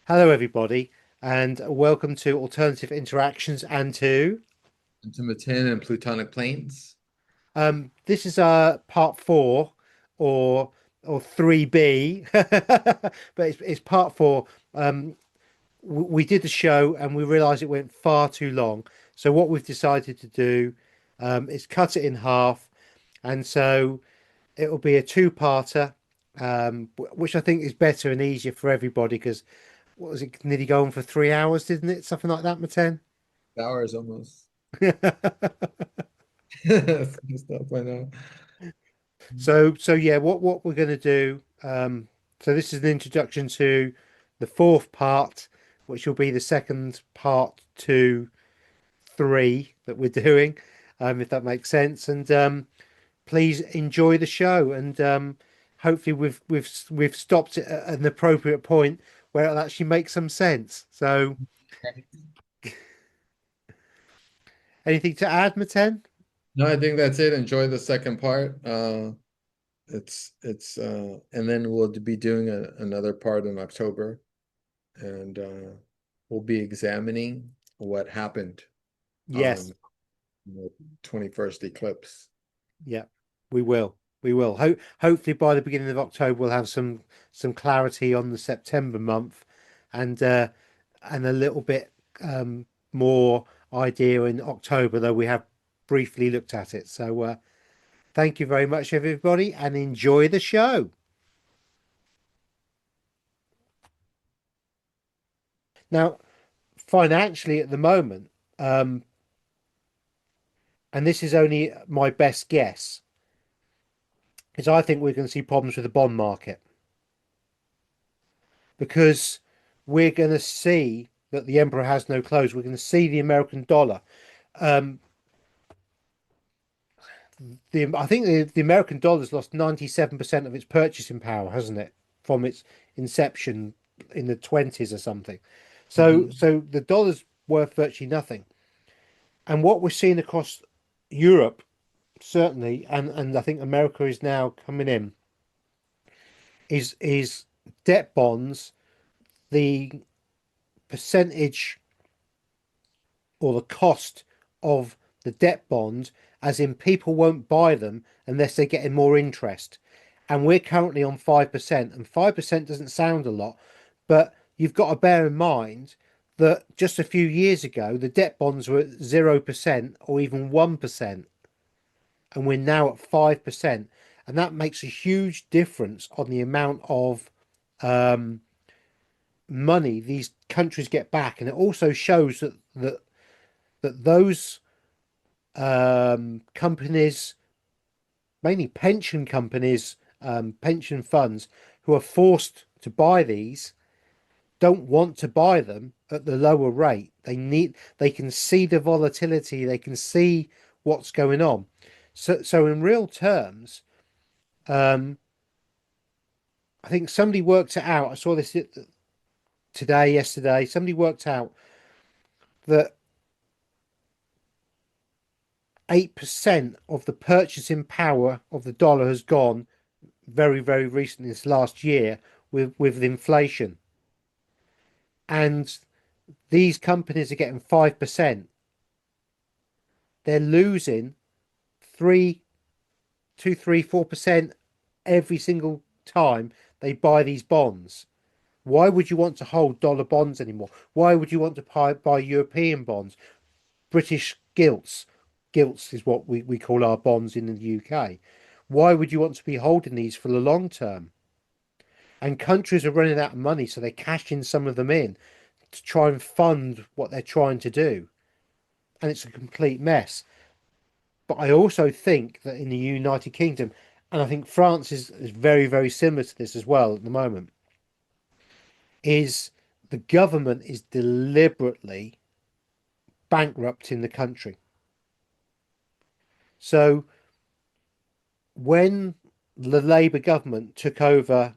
Hello, everybody, and welcome to Alternative Interactions and to Into Meten and Plutonic planes. this is part four or 3B, but it's part four. We did the show and we realized it went far too long. So what we've decided to do is cut it in half, and so it'll be a two-parter, which I think is better and easier for everybody because what was it nearly going for 3 hours, didn't it? Something like that, Maten? Hours almost. It's messed up, I know. So yeah, what we're going to do. So this is an introduction to the fourth part, which will be the second part to three that we're doing, if that makes sense. And please enjoy the show. And hopefully we've stopped it at an appropriate point where it'll actually make some sense. So anything to add, Maten? No, I think that's it. Enjoy the second part. And then we'll be doing another part in October, and we'll be examining what happened Yes. on the 21st eclipse. Yeah, we will. We will. Hopefully by the beginning of October we'll have some clarity on the September month and a little bit more idea in October, though we have briefly looked at it. So thank you very much, everybody, and enjoy the show. Now, financially at the moment, um, and this is only my best guess, is I think we're going to see problems with the bond market because we're going to see that the emperor has no clothes. We're going to see the American dollar. Um, I think the American dollar's lost 97% of its purchasing power, hasn't it, from its inception in the 20s or something. So Mhm. so the dollar's worth virtually nothing. And what we're seeing across Europe, certainly, and I think America is now coming in, is debt bonds, the percentage or the cost of the debt bond, as in people won't buy them unless they're getting more interest. And we're currently on 5%, and 5% doesn't sound a lot, but you've got to bear in mind that just a few years ago, the debt bonds were at 0% or even 1%, and we're now at 5%. And that makes a huge difference on the amount of um, money these countries get back. And it also shows that those companies, mainly pension companies, pension funds, who are forced to buy these, don't want to buy them at the lower rate. They can see the volatility, they can see what's going on. So in real terms, um, I think somebody worked it out. I saw this today, yesterday. Somebody worked out that 8% of the purchasing power of the dollar has gone very, very recently this last year with inflation. And these companies are getting 5%. They're losing three, 4% every single time they buy these bonds. Why would you want to hold dollar bonds anymore? Why would you want to buy European bonds? British gilts. Gilts is what we call our bonds in the UK. Why would you want to be holding these for the long term? And countries are running out of money, so they're cashing some of them in to try and fund what they're trying to do. And it's a complete mess. But I also think that in the United Kingdom, and I think France is very, very similar to this as well at the moment, is the government is deliberately bankrupting the country. So when the Labour government took over,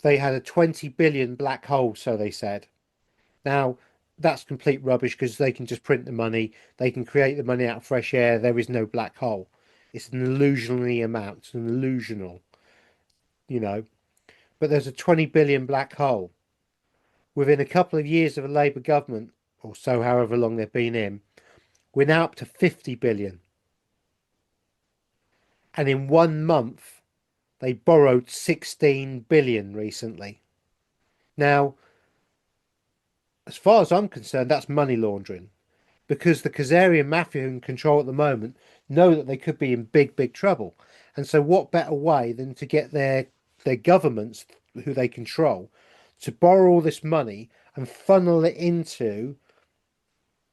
they had a 20 billion black hole, so they said. Now, that's complete rubbish because they can just print the money, they can create the money out of fresh air. There is no black hole. It's an illusionary amount, it's an illusional, you know. but there's a 20 billion black hole. Within a couple of years of a Labour government, or so, however long they've been in, we're now up to 50 billion. And in 1 month, they borrowed 16 billion recently. Now, as far as I'm concerned, that's money laundering because the Khazarian mafia in control at the moment know that they could be in big, big trouble. And so, what better way than to get their governments, who they control, to borrow all this money and funnel it into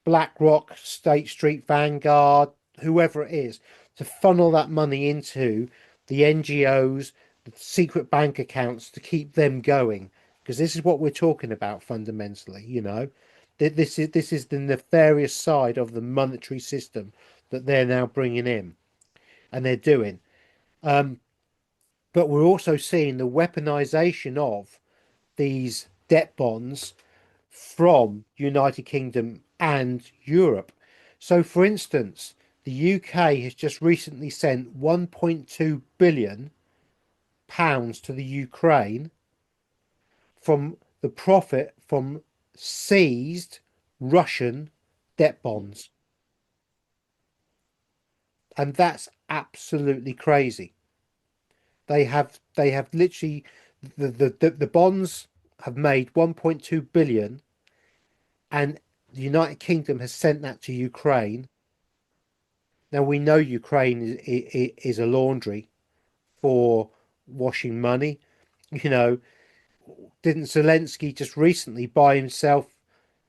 BlackRock, State Street, Vanguard, whoever it is, to funnel that money into the NGOs, the secret bank accounts to keep them going. Because this is what we're talking about fundamentally, you know. This is the nefarious side of the monetary system that they're now bringing in, and they're doing. But we're also seeing the weaponization of these debt bonds from United Kingdom and Europe. So, for instance, the UK has just recently sent 1.2 billion pounds to the Ukraine from the profit from seized Russian debt bonds, and that's absolutely crazy. They have literally the bonds have made 1.2 billion, and the United Kingdom has sent that to Ukraine. Now we know Ukraine is a laundry for washing money. You know, didn't Zelensky just recently buy himself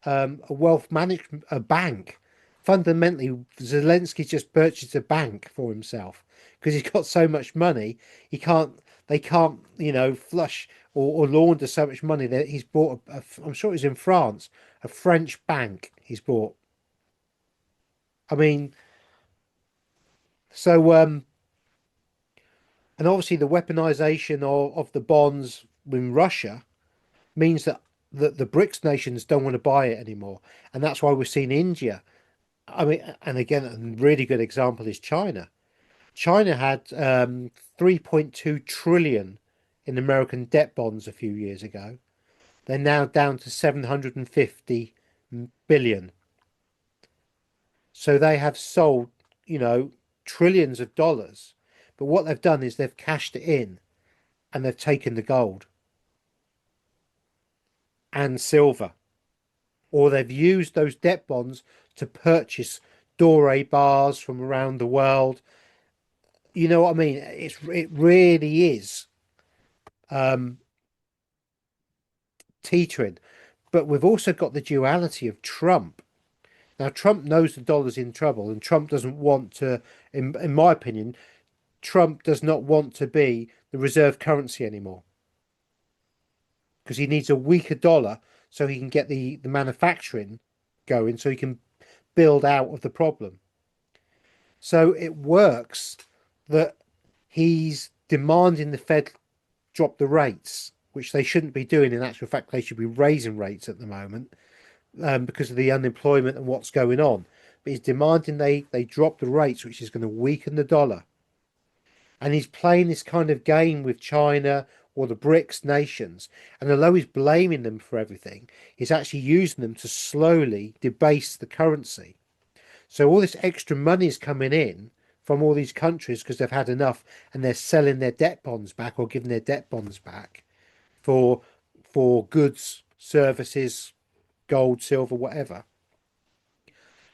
a wealth management a bank? Fundamentally, Zelensky just purchased a bank for himself because he's got so much money. He can't. They can't, flush or launder so much money that he's bought. I'm sure it's in France, a French bank he's bought. I mean, so and obviously the weaponization of the bonds in Russia means that the BRICS nations don't want to buy it anymore, and that's why we're seeing India. I mean, and again, a really good example is China. China had 3.2 trillion in American debt bonds a few years ago. They're now down to 750 billion. So they have sold, trillions of dollars. But what they've done is they've cashed it in and they've taken the gold and silver, or they've used those debt bonds to purchase Dore bars from around the world. You know what I mean? It really is teetering. But we've also got the duality of Trump. Now, Trump knows the dollar's in trouble, and Trump doesn't want to, in my opinion, Trump does not want to be the reserve currency anymore because he needs a weaker dollar so he can get the manufacturing going so he can build out of the problem. So it works that he's demanding the Fed drop the rates, which they shouldn't be doing. In actual fact, they should be raising rates at the moment because of the unemployment and what's going on. But he's demanding they drop the rates, which is going to weaken the dollar. And he's playing this kind of game with China or the BRICS nations. And although he's blaming them for everything, he's actually using them to slowly debase the currency. So all this extra money is coming in from all these countries because they've had enough and they're selling their debt bonds back or giving their debt bonds back for goods, services, gold, silver, whatever.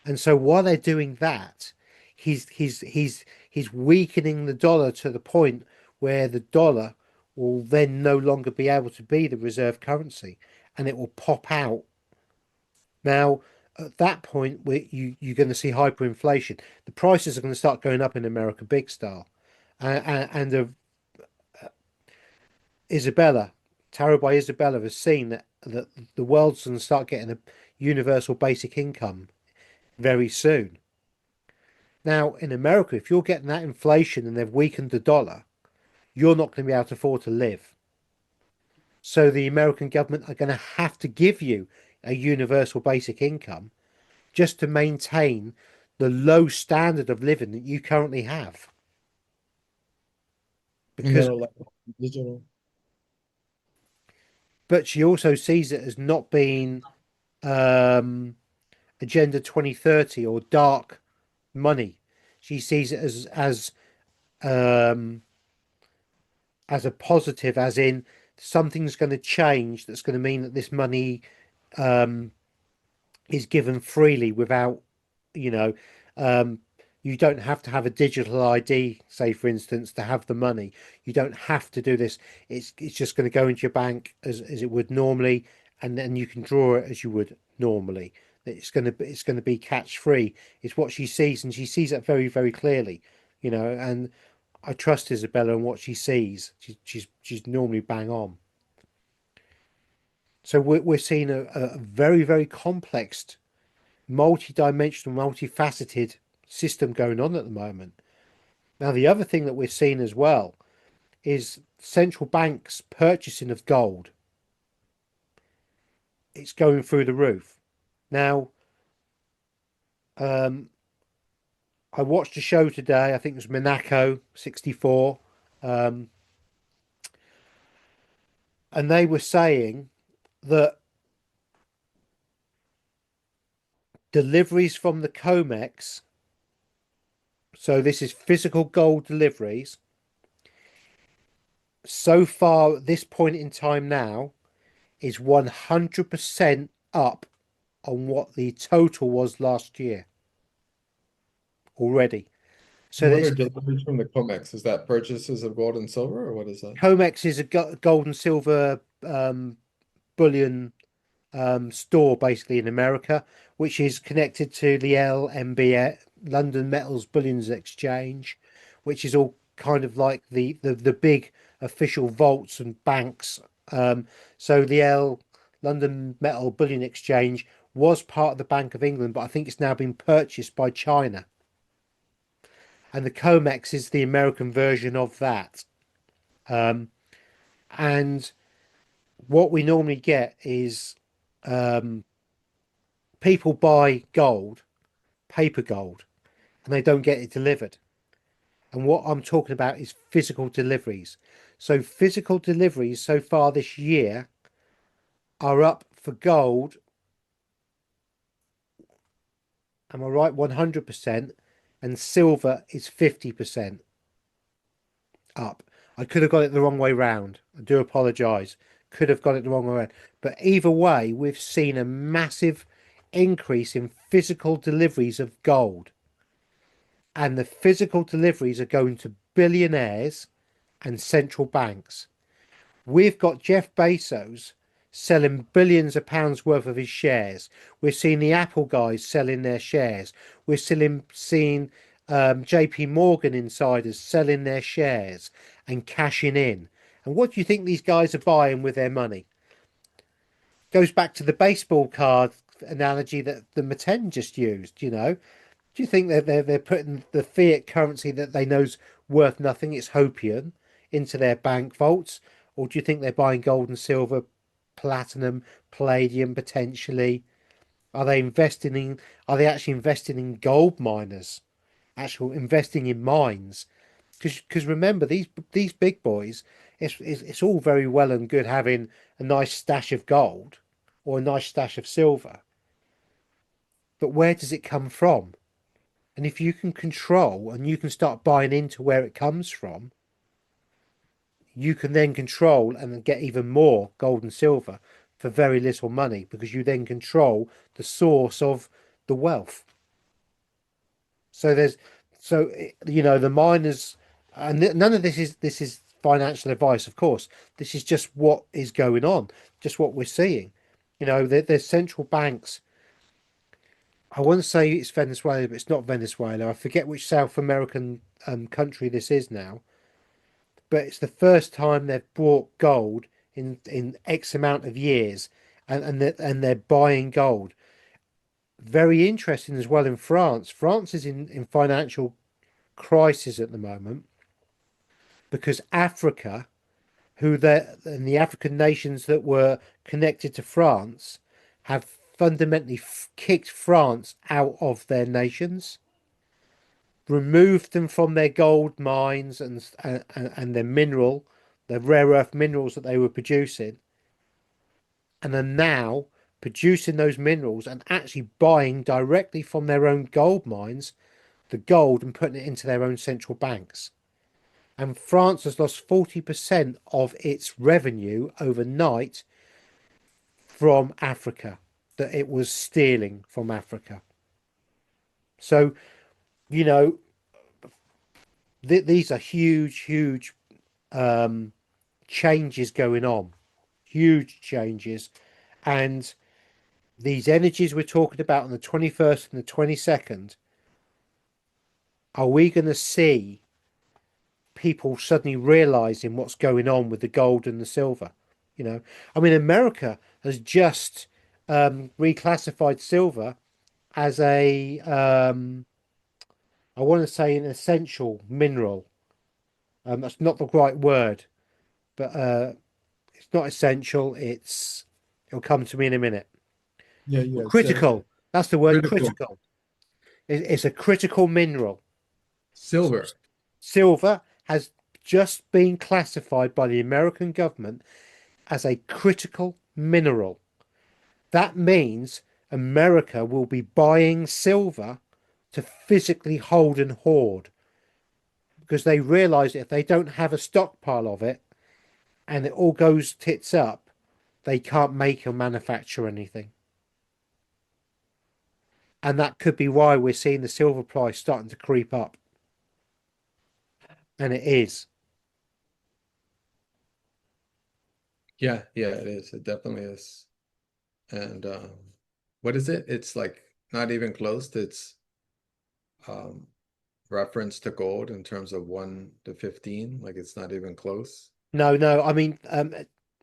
And so while they're doing that, he's weakening the dollar to the point where the dollar will then no longer be able to be the reserve currency and it will pop out. Now, at that point, you're going to see hyperinflation. The prices are going to start going up in America big style. And Isabella, Tarot by Isabella, has seen that the world's going to start getting a universal basic income very soon. Now, in America, if you're getting that inflation and they've weakened the dollar, you're not going to be able to afford to live. So the American government are going to have to give you a universal basic income just to maintain the low standard of living that you currently have. You Because know, like digital. but she also sees it as not being um, Agenda 2030 or dark money. She sees it um, as a positive, as in something's going to change that's going to mean that this money um, is given freely without, you know, um, you don't have to have a digital ID, say for instance, to have the money. You don't have to do this. It's just going to go into your bank as it would normally, and then you can draw it as you would normally. It's going to be catch free. It's what she sees, and she sees that very very clearly, And I trust Isabella and what she sees. She's normally bang on. So we're seeing a very very complex, multi-dimensional, multifaceted system going on at the moment. Now, the other thing that we're seeing as well is central banks purchasing of gold. It's going through the roof. Now, um, I watched a show today. I think it was Monaco 64, um, and they were saying that deliveries from the COMEX, so this is physical gold deliveries, so far at this point in time now, is 100% up on what the total was last year already. So What there's are deliveries from the COMEX? Is that purchases of gold and silver, or what is that? COMEX is a gold and silver bullion store basically in America, which is connected to the LMB, London Metals Bullions Exchange, which is all kind of like the big official vaults and banks. So the London Metal Bullion Exchange was part of the Bank of England, but I think it's now been purchased by China. And the COMEX is the American version of that. And what we normally get is people buy gold, paper gold, and they don't get it delivered. And what I'm talking about is physical deliveries. So physical deliveries so far this year are up for gold. Am I right? 100%. And silver is 50% up. I could have got it the wrong way round. I do apologise. Could have got it the wrong way round. But either way, we've seen a massive increase in physical deliveries of gold. And the physical deliveries are going to billionaires and central banks. We've got Jeff Bezos selling billions of pounds worth of his shares. We're seeing the Apple guys selling their shares. We're seeing JP Morgan insiders selling their shares and cashing in. And what do you think these guys are buying with their money? Goes back to the baseball card analogy that the Meten just used. Do you think that they're putting the fiat currency that they know's worth nothing, it's hopium, into their bank vaults, or do you think they're buying gold and silver, platinum, palladium potentially? Are they investing in? Are they actually investing in gold miners? Actual investing in mines? Because remember these big boys, it's all very well and good having a nice stash of gold or a nice stash of silver, but where does it come from? And if you can control and you can start buying into where it comes from, you can then control and get even more gold and silver for very little money because you then control the source of the wealth. So the miners, and none of this is financial advice, of course. This is just what is going on, just what we're seeing. There's central banks. I want to say it's Venezuela, but it's not Venezuela. I forget which South American country this is now, but it's the first time they've bought gold in X amount of years, and they're buying gold. Very interesting as well in France. France is in financial crisis at the moment because Africa, and the African nations that were connected to France, have fundamentally kicked France out of their nations, removed them from their gold mines and their rare earth minerals that they were producing, and are now producing those minerals and actually buying directly from their own gold mines the gold and putting it into their own central banks. And France has lost 40% of its revenue overnight from Africa that it was stealing from Africa. So, you know, these are huge, huge changes going on, huge changes. And these energies we're talking about on the 21st and the 22nd, are we going to see people suddenly realizing what's going on with the gold and the silver? I mean, America has just reclassified silver as I want to say an essential mineral. That's not the right word, but it's not essential. It'll come to me in a minute. Yeah, yeah, it's Critical. That's the word, critical. critical. It's a critical mineral. Silver. Silver has just been classified by the American government as a critical mineral. That means America will be buying silver to physically hold and hoard because they realize if they don't have a stockpile of it and it all goes tits up, they can't make or manufacture anything. And that could be why we're seeing the silver price starting to creep up. And it is. Yeah, yeah, it is. It definitely is. And what is it? It's like not even close to its um reference to gold in terms of 1 to 15. Like it's not even close. No, no. I mean,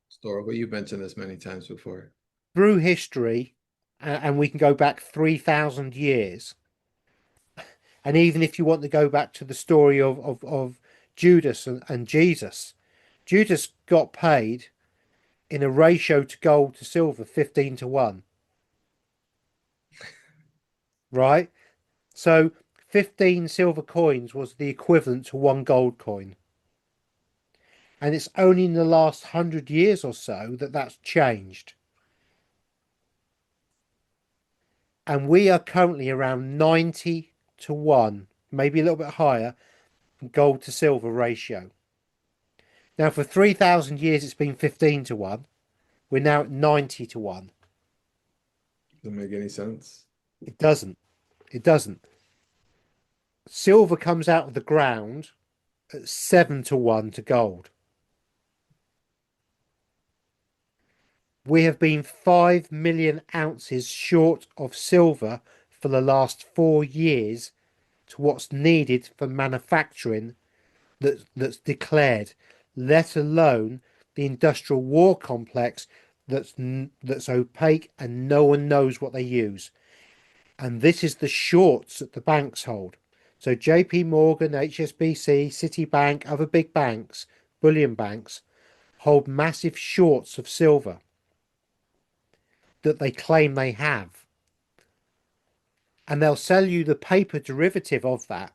Historical. You've mentioned this many times before. through history, and we can go back 3,000 years. And even if you want to go back to the story of Judas and Jesus, Judas got paid in a ratio to gold to silver 15 to 1, right? So 15 silver coins was the equivalent to one gold coin. And it's only in the last 100 years or so that that's changed. And we are currently around 90 to 1, maybe a little bit higher, gold to silver ratio. Now, for 3,000 years, it's been 15 to 1. We're now at 90 to 1. Doesn't make any sense. It doesn't. It doesn't. Silver comes out of the ground at 7 to 1 to gold. We have been 5 million ounces short of silver for the last 4 years to what's needed for manufacturing that's declared, let alone the industrial war complex that's opaque and no one knows what they use. And this is the shorts that the banks hold. So JP Morgan, HSBC, Citibank, other big banks, bullion banks, hold massive shorts of silver that they claim they have. And they'll sell you the paper derivative of that.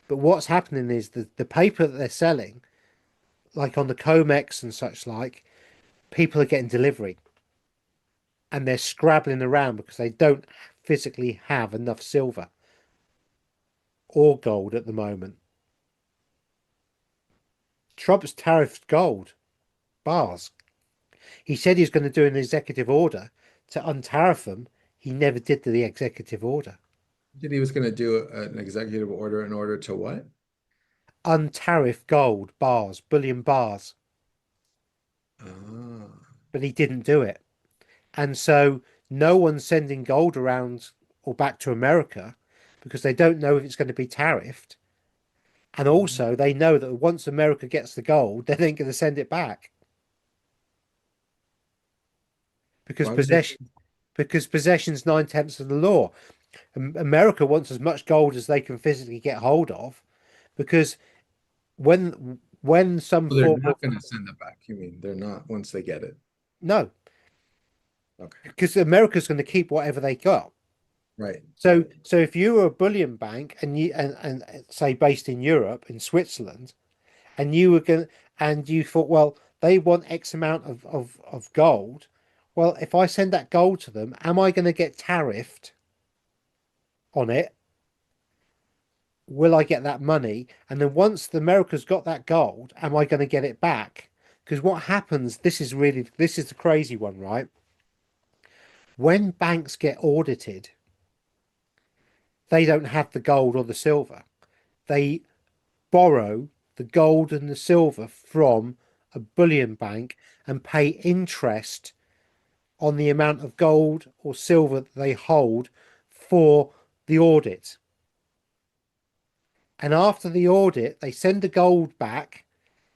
But what's happening is the paper that they're selling, like on the Comex and such like, people are getting delivery. And they're scrabbling around because they don't physically have enough silver or gold at the moment. Trump's tariffed gold bars. He said he's going to do an executive order to untariff them. He never did the executive order. He was going to do an executive order in order to what? Untariff gold bars, bullion bars, Ah, but he didn't do it. And so no one's sending gold around or back to America because they don't know if it's going to be tariffed. And also they know that once America gets the gold, they ain't going to send it back because why would they? possession's 9/10 of the law. America wants as much gold as they can physically get hold of because when some Well, they're form of not going to send it back. You mean they're not once they get it? no, Okay, because America's going to keep whatever they got. right, So if you were a bullion bank and you and say based in Europe, in Switzerland, and you were going and you thought, well, they want X amount of gold, Well, if I send that gold to them, am I going to get tariffed on it? Will I get that money? And then once the America's got that gold, am I going to get it back? Because what happens, this is the crazy one, right? When banks get audited, they don't have the gold or the silver. They borrow the gold and the silver from a bullion bank and pay interest on the amount of gold or silver that they hold for the audit. And after the audit, they send the gold back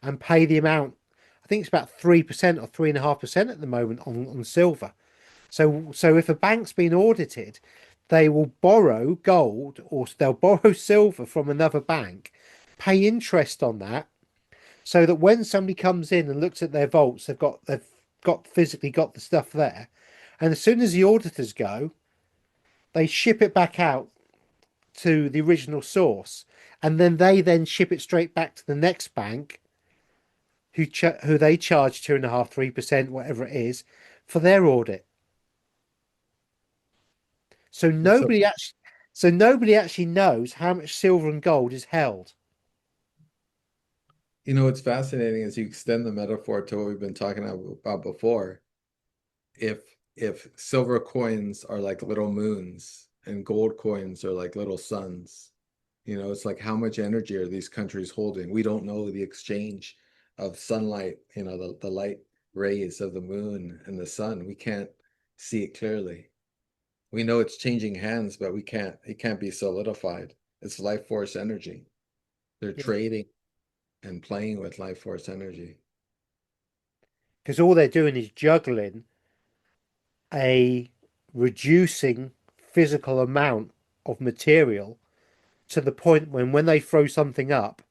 and pay the amount. I think it's about 3% or 3.5% at the moment on silver. So if a bank's been audited, they will borrow gold or they'll borrow silver from another bank, pay interest on that, so that when somebody comes in and looks at their vaults, they've got physically got the stuff there. And as soon as the auditors go, they ship it back out to the original source, and then they then ship it straight back to the next bank, who they charge 2.5%, 3%, whatever it is, for their audit. So So, nobody actually knows how much silver and gold is held. what's fascinating is you extend the metaphor to what we've been talking about before. If silver coins are like little moons and gold coins are like little suns, it's like how much energy are these countries holding? We don't know the exchange of sunlight, the light rays of the moon and the sun. We can't see it clearly. We know it's changing hands, but it can't be solidified. It's life force energy. They're Yeah. trading and playing with life force energy. Because all they're doing is juggling a reducing physical amount of material to the point when they throw something up,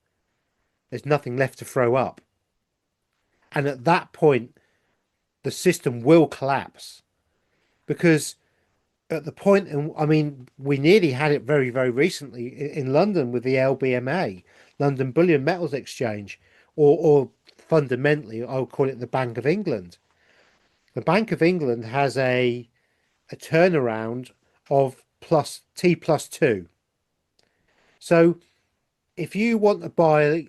there's nothing left to throw up. And at that point, the system will collapse because at the point, and I mean, we nearly had it very, very recently in London with the LBMA, London Bullion Metals Exchange, or fundamentally, I would call it the Bank of England. The Bank of England has a turnaround of plus T plus two. So if you want to buy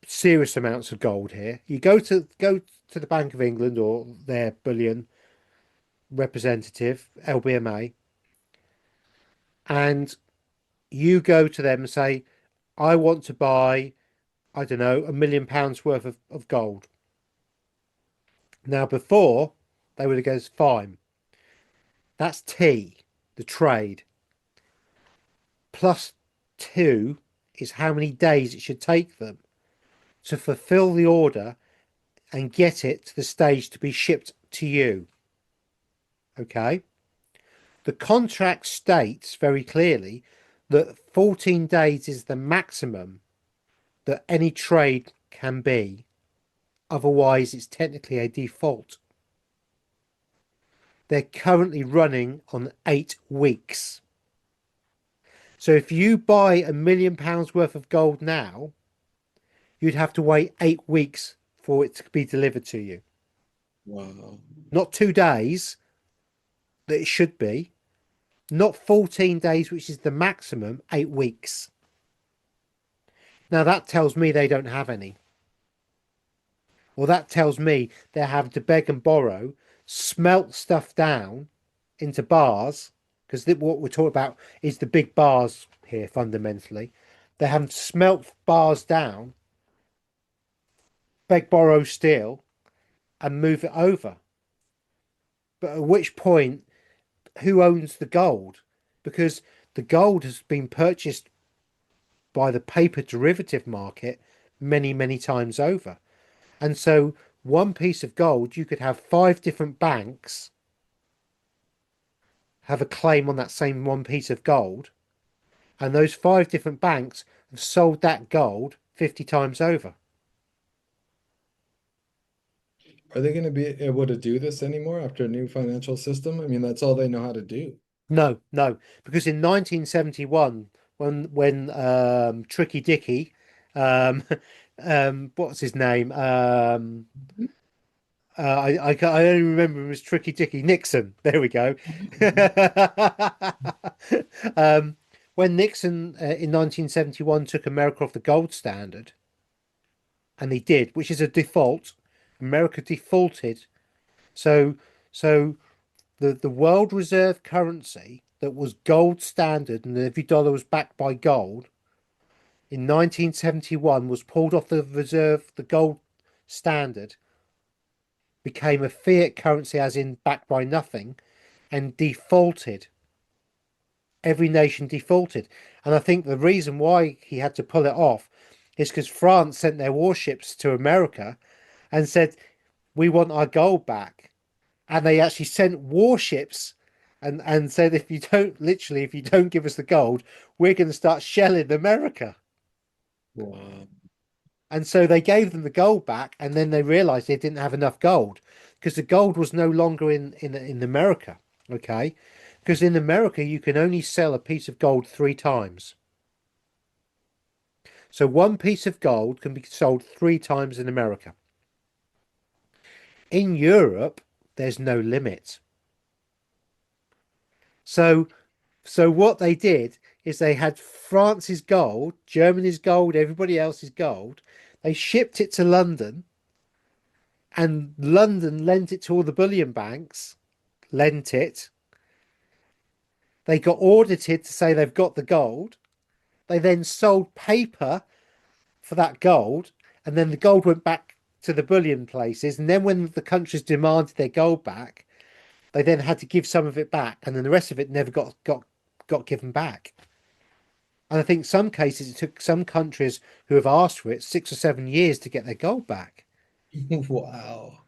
serious amounts of gold here, you go to the Bank of England or their bullion representative, LBMA, and you go to them and say, I want to buy, I don't know, £1 million worth of gold. Now, before, they would have goes, fine. That's T, the trade. Plus two is how many days it should take them to fulfill the order and get it to the stage to be shipped to you. Okay. The contract states very clearly that 14 days is the maximum that any trade can be. Otherwise, it's technically a default. They're currently running on 8 weeks. So if you buy £1 million worth of gold now, you'd have to wait 8 weeks for it to be delivered to you. Wow. Not 2 days that it should be, not 14 days, which is the maximum, 8 weeks. Now that tells me they don't have any. Well, that tells me they're having to beg and borrow, smelt stuff down into bars, because what we're talking about is the big bars here fundamentally. They're having to smelt bars down, beg, borrow, steal, and move it over. But at which point, who owns the gold? Because the gold has been purchased by the paper derivative market many, many times over. And so one piece of gold, you could have 5 different banks have a claim on that same one piece of gold. And those 5 different banks have sold that gold 50 times over. Are they going to be able to do this anymore after a new financial system? I mean, that's all they know how to do. No, no, because in 1971, when Tricky Dicky, um, what's his name? I only remember him as Tricky Dicky Nixon. There we go. um, when Nixon in 1971 took America off the gold standard, and he did, which is a default. America defaulted. So so the world reserve currency that was gold standard and every dollar was backed by gold in 1971 was pulled off the gold standard, became a fiat currency as in backed by nothing, and defaulted. Every nation defaulted. And I think the reason why he had to pull it off is because France sent their warships to America and said, we want our gold back. And they actually sent warships and said, if you don't give us the gold, we're going to start shelling America. Wow. And so they gave them the gold back, and then they realized they didn't have enough gold because the gold was no longer in America. Okay. Because in America, you can only sell a piece of gold 3 times. So one piece of gold can be sold 3 times in America. In Europe, there's no limit. So so what they did is they had France's gold, Germany's gold, everybody else's gold. They shipped it to London, and London lent it to all the bullion banks, lent it. They got audited to say they've got the gold. They then sold paper for that gold, and then the gold went back to the bullion places. And then when the countries demanded their gold back, they then had to give some of it back, and then the rest of it never got given back. And I think some cases it took some countries who have asked for it 6 or 7 years to get their gold back. Wow.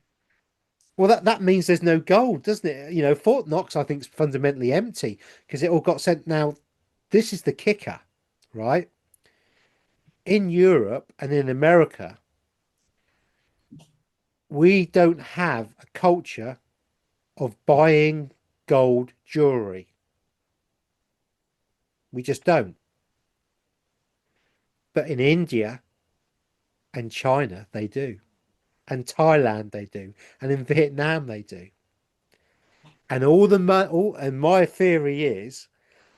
Well, that means there's no gold, doesn't it? You know, Fort Knox, I think, is fundamentally empty because it all got sent. Now, this is the kicker, right? In Europe and in America, we don't have a culture of buying gold jewelry. We just don't. But in India and China, they do. And Thailand, they do. And in Vietnam, they do. And and my theory is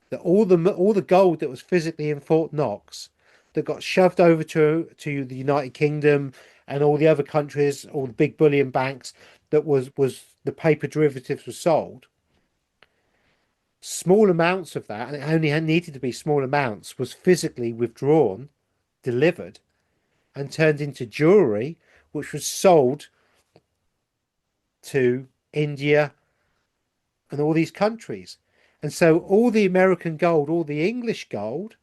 that all the gold that was physically in Fort Knox that got shoved over to the United Kingdom and all the other countries, all the big bullion banks that was the paper derivatives were sold. Small amounts of that, and it only needed to be small amounts, was physically withdrawn, delivered, and turned into jewelry, which was sold to India and all these countries. And so all the American gold, all the English gold,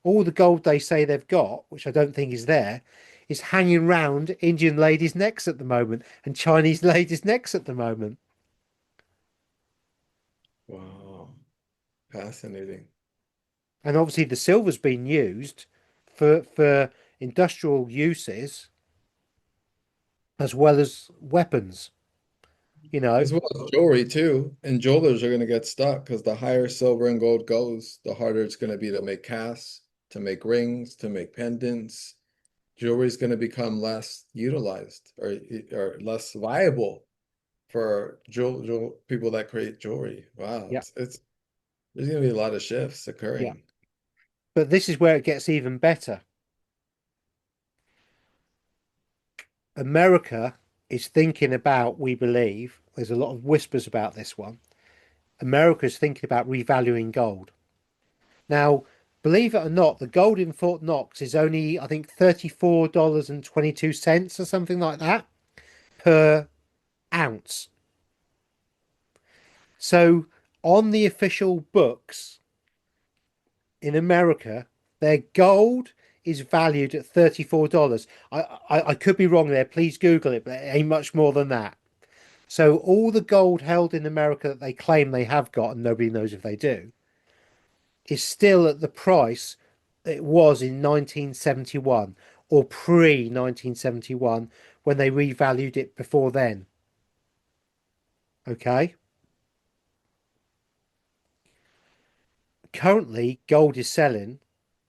all the gold they say they've got, which I don't think is there, is hanging round Indian ladies' necks at the moment and Chinese ladies' necks at the moment. Wow. Fascinating. And obviously the silver's been used for industrial uses as well as weapons, you know. As well as jewelry too. And jewelers are going to get stuck because the higher silver and gold goes, the harder it's going to be to make casts, to make rings, to make pendants. Jewelry is going to become less utilized or less viable for people that create jewelry. Wow, Yeah, it's there's going to be a lot of shifts yeah. occurring. But this is where it gets even better. America is thinking about, we believe, there's a lot of whispers about this one. America's thinking about revaluing gold. Now, believe it or not, the gold in Fort Knox is only, I think, $34.22 or something like that per ounce. So on the official books in America, their gold is valued at $34. I could be wrong there. Please Google it, but it ain't much more than that. So all the gold held in America that they claim they have got, and nobody knows if they do, is still at the price it was in 1971 or pre 1971 when they revalued it before then. Okay. Currently, gold is selling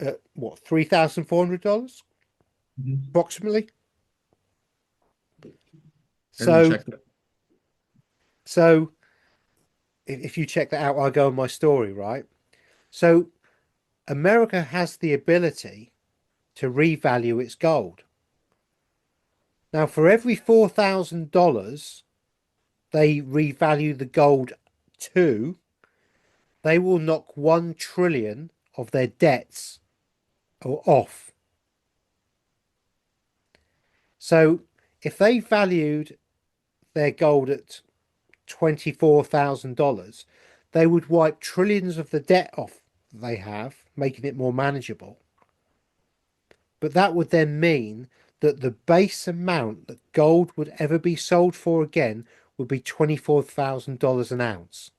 at what, $3,400 Mhm. approximately. And So, check. So if you check that out, I go on my story, right? So America has the ability to revalue its gold. Now, for every $4,000 they revalue the gold to, they will knock 1 trillion of their debts or off. So if they valued their gold at $24,000, they would wipe trillions of the debt off they have, making it more manageable. But that would then mean that the base amount that gold would ever be sold for again would be $24,000 an ounce.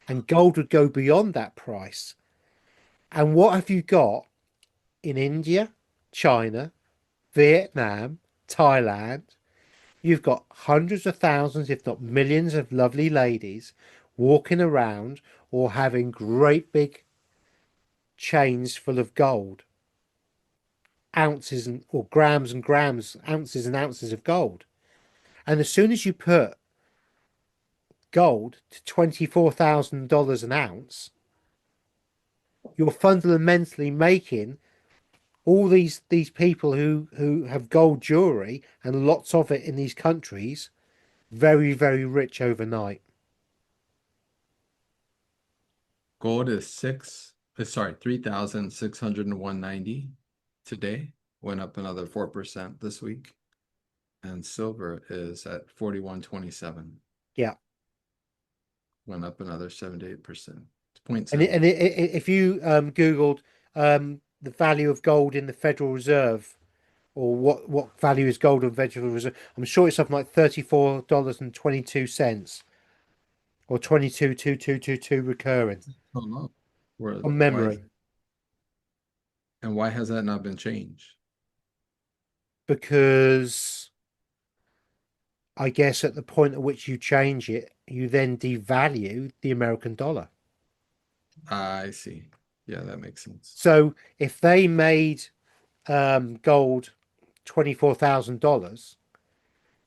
And gold would go beyond that price. And what have you got in India, China, Vietnam, Thailand? You've got hundreds of thousands, if not millions, of lovely ladies walking around or having great big chains full of gold, ounces and or grams and grams, ounces and ounces of gold. And as soon as you put gold to $24,000 an ounce, you're fundamentally making all these people who have gold jewelry and lots of it in these countries very, very rich overnight. Gold is 3,601.90 today. Went up another 4% this week. And silver is at 41.27. Yeah. Went up another 7 to 8%. It's 0.7. And if you Googled the value of gold in the Federal Reserve, or what value is gold in Federal Reserve, I'm sure it's something like $34.22 or 22,222 recurring Oh, no. Where, on why is, memory, and why has that not been changed? because I guess at the point at which you change it, you then devalue the American dollar. I see. Yeah, that makes sense. So if they made gold $24,000,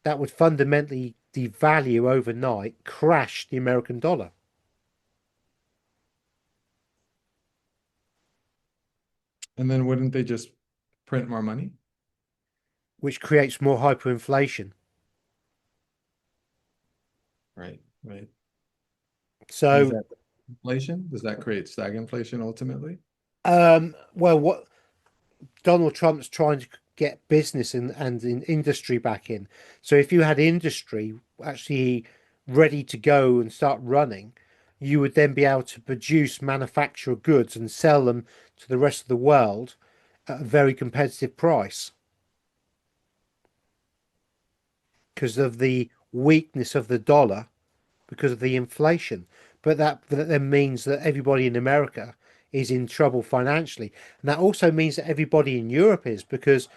that would fundamentally devalue overnight, crash the American dollar, And then wouldn't they just print more money? which creates more hyperinflation. Right, right. And is So, that inflation? Does that create stagflation ultimately? well, what Donald Trump's trying to get business and in industry back in. So if you had industry actually ready to go and start running, you would then be able to produce manufacture goods and sell them to the rest of the world at a very competitive price because of the weakness of the dollar, because of the inflation. But that then means that everybody in America is in trouble financially. And that also means that everybody in Europe is, because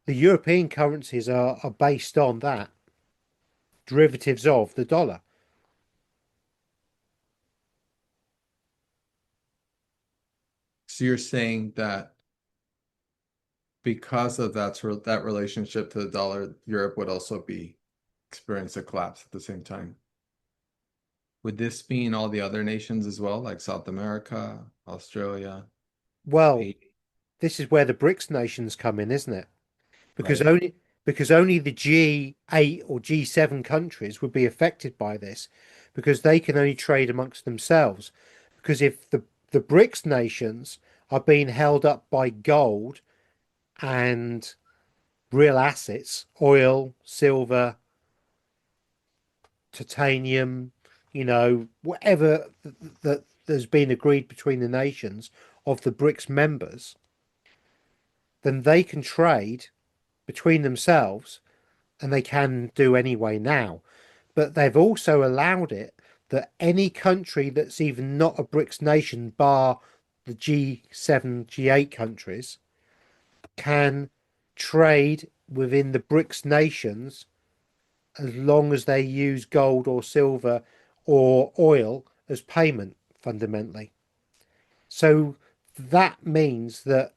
the European currencies are based on that, derivatives of the dollar. So you're saying that because of that relationship to the dollar, Europe would also be experience a collapse at the same time. Would this mean all the other nations as well, like South America, Australia, Well, Haiti, this is where the BRICS nations come in, isn't it? Because right? only the G8 or G7 countries would be affected by this, because they can only trade amongst themselves. Because if the BRICS nations are being held up by gold and real assets, oil, silver, titanium, whatever that has been agreed between the nations of the BRICS members, then they can trade between themselves, and they can do anyway now. But they've also allowed it that any country that's even not a BRICS nation, bar the G7, G8 countries, can trade within the BRICS nations as long as they use gold or silver or oil as payment, fundamentally. So that means that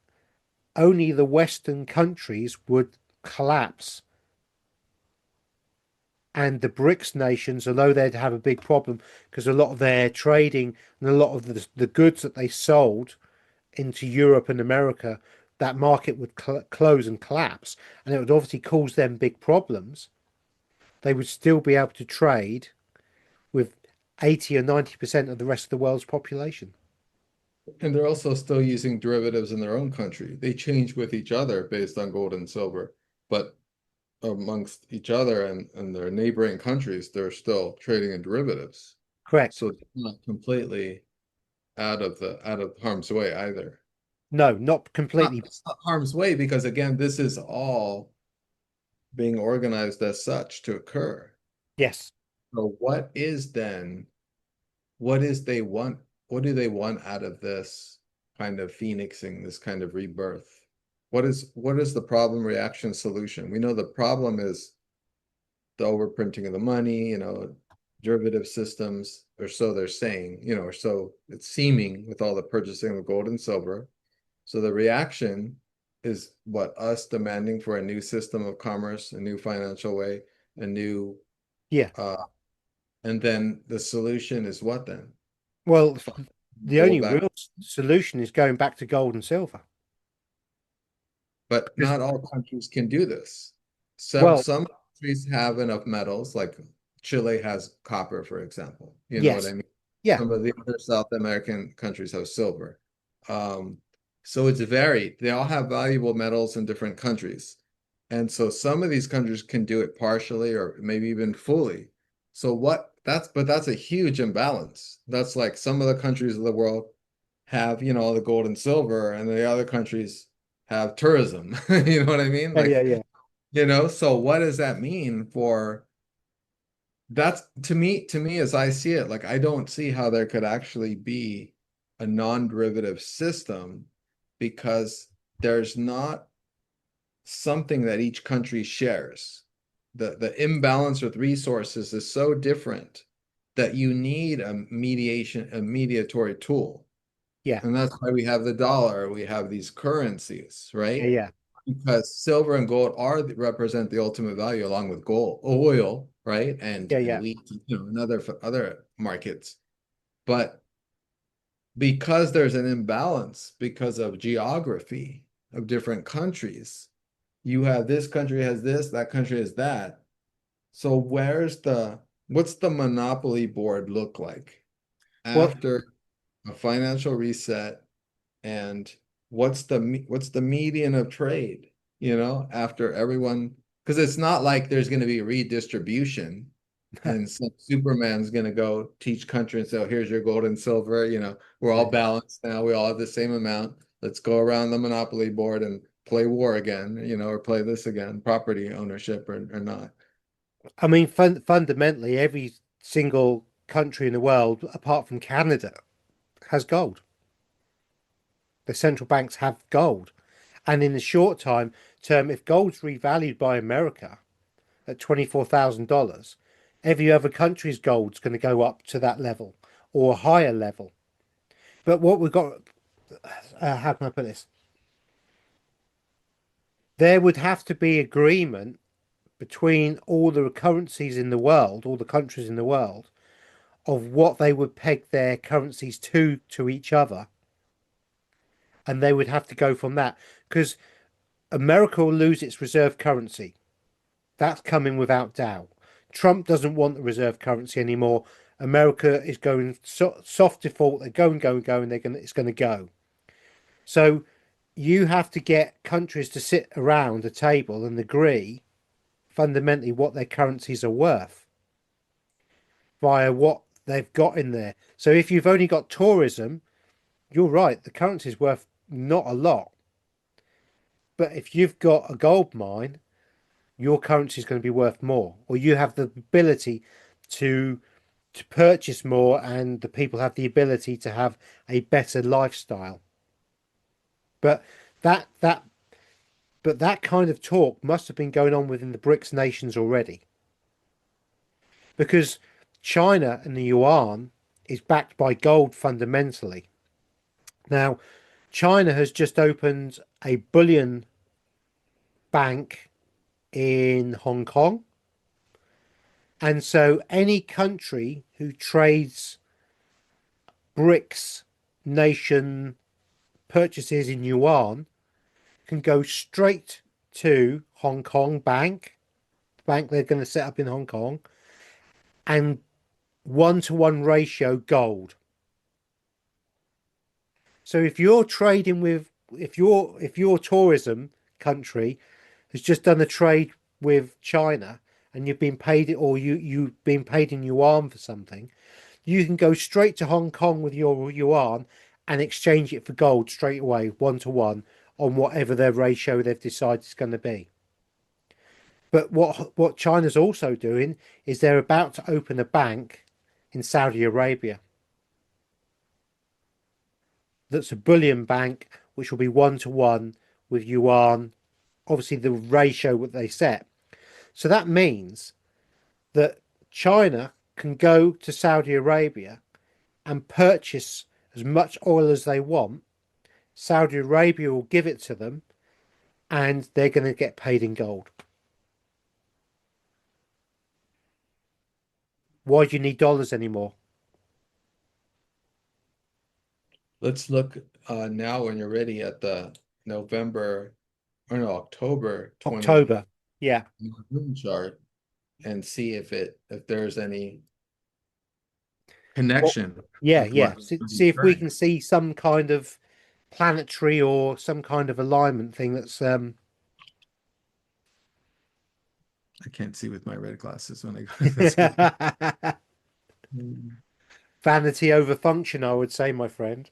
only the Western countries would collapse And the BRICS nations, although they'd have a big problem because a lot of their trading and a lot of the goods that they sold into Europe and America, that market would close and collapse, and it would obviously cause them big problems. They would still be able to trade with 80 or 90% of the rest of the world's population. And they're also still using derivatives in their own country. They change with each other based on gold and silver, but amongst each other and their neighboring countries, they're still trading in derivatives. Correct. So it's not completely out of harm's way either. No, not completely. It's not harm's way because again, this is all being organized as such to occur. Yes. So what is then, what is they want, what do they want out of this kind of phoenixing, this kind of rebirth? What is the problem reaction solution? We know the problem is the overprinting of the money, derivative systems, or so they're saying, or so it's seeming with all the purchasing of gold and silver. So the reaction is what us demanding for a new system of commerce, a new financial way, a new Yeah. uh and then the solution is what then? Well, the Gold only back. real solution is going back to gold and silver. But 'Cause- not all countries can do this. So well, some countries have enough metals, like Chile has copper, for example. You know what yes. I mean? Yeah. Some of the other South American countries have silver. Um, so it's varied. They all have valuable metals in different countries. And so some of these countries can do it partially or maybe even fully. So but that's a huge imbalance. That's like some of the countries of the world have, all the gold and silver, and the other countries have tourism. You know what I mean? Yeah. Yeah. Like, Yeah. so what does that mean for that's to me as I see it, like I don't see how there could actually be a non-derivative system because there's not something that each country shares. The imbalance with resources is so different that you need a mediatory tool. Yeah. And that's why we have the dollar, we have these currencies, Yeah. right? Yeah. Because silver and gold represent the ultimate value along with gold, oil, right? Yeah. And Yeah. wheat, and other markets. But because there's an imbalance because of geography of different countries, you have this country has this, that country has that. So what's the monopoly board look like Well, after a financial reset? And what's the median of trade, after everyone, because it's not like there's going to be a redistribution and some Superman's going to go teach country and say, oh, here's your gold and silver, we're all balanced now, we all have the same amount, let's go around the monopoly board and play war again, or play this again, property ownership or not. I mean, fundamentally, every single country in the world, apart from Canada, has gold. The central banks have gold. And in the short term, if gold's revalued by America at $24,000, every other country's gold's going to go up to that level or a higher level. But what we've got, how can I put this? There would have to be agreement between all the currencies in the world, all the countries in the world, of what they would peg their currencies to each other, and they would have to go from that because America will lose its reserve currency. That's coming without doubt. Trump doesn't want the reserve currency anymore. America is going soft default. They're going, going, going. It's going to go. So you have to get countries to sit around a table and agree fundamentally what their currencies are worth via what they've got in there. So if you've only got tourism, you're right, the currency is worth not a lot. But if you've got a gold mine, your currency is going to be worth more, or you have the ability to purchase more, and the people have the ability to have a better lifestyle. But that that that kind of talk must have been going on within the BRICS nations already, because China and the yuan is backed by gold fundamentally. Now, China has just opened a bullion bank in Hong Kong. And so any country who trades BRICS nation purchases in yuan can go straight to Hong Kong bank they're going to set up in Hong Kong, and 1-to-1 ratio gold. So if you're trading with, if your tourism country has just done a trade with China and you've been paid, or you've been paid in yuan for something, you can go straight to Hong Kong with your yuan and exchange it for gold straight away, 1-to-1, on whatever their ratio they've decided it's going to be. But what China's also doing is they're about to open a bank in Saudi Arabia that's a bullion bank, which will be 1-to-1 with yuan, obviously the ratio that they set. So that means that China can go to Saudi Arabia and purchase as much oil as they want. Saudi Arabia will give it to them, and they're going to get paid in gold. Why do you need dollars anymore? Let's look now when you're ready at the November or no, October 20 October. Yeah. moon chart and see if there's any connection Yeah, with yeah. what's See if we occurring. can see some kind of planetary or some kind of alignment thing that's I can't see with my red glasses when I go to this. Mm. vanity over function, I would say, my friend.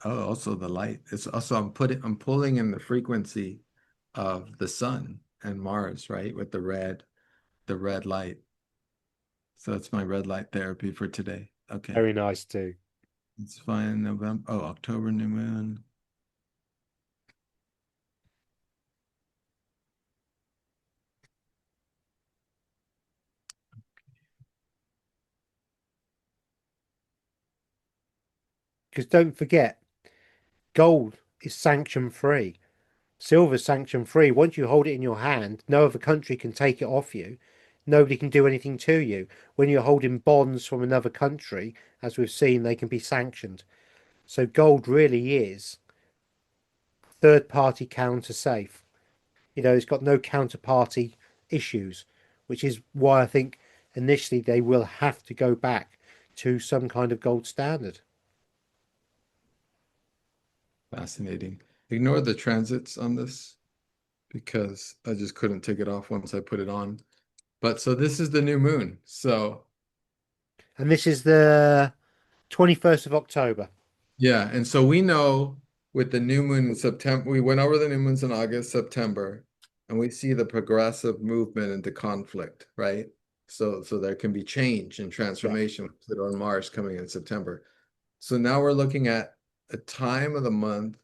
Oh, also the light. It's also I'm pulling in the frequency of the sun and Mars, right? With the red light. So it's my red light therapy for today. Okay. Very nice too. It's fine. November. Oh, October new moon. Because don't forget, gold is sanction free. Silver is sanction free. Once you hold it in your hand, no other country can take it off you. Nobody can do anything to you. When you're holding bonds from another country, as we've seen, they can be sanctioned. So gold really is third party counter safe. It's got no counterparty issues, which is why I think initially they will have to go back to some kind of gold standard. Fascinating. Ignore the transits on this because I just couldn't take it off once I put it on. But so this is the new moon. So And this is the 21st of October. yeah, and so we know with the new moon in September, we went over the new moons in August, September, and we see the progressive movement into conflict, right? So there can be change and Yeah. transformation with Pluto and Mars coming in September. So now we're looking at a time of the month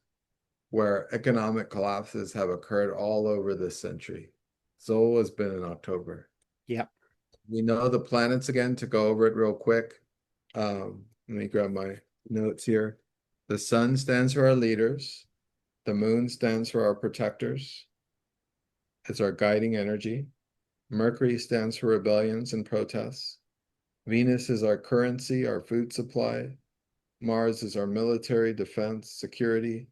where economic collapses have occurred all over this century. It's always been in October. Yeah. We know the planets again to go over it real quick. Let me grab my notes here. The sun stands for our leaders. The moon stands for our protectors. It's our guiding energy. Mercury stands for rebellions and protests. Venus is our currency, our food supply. Mars is our military, defense, security.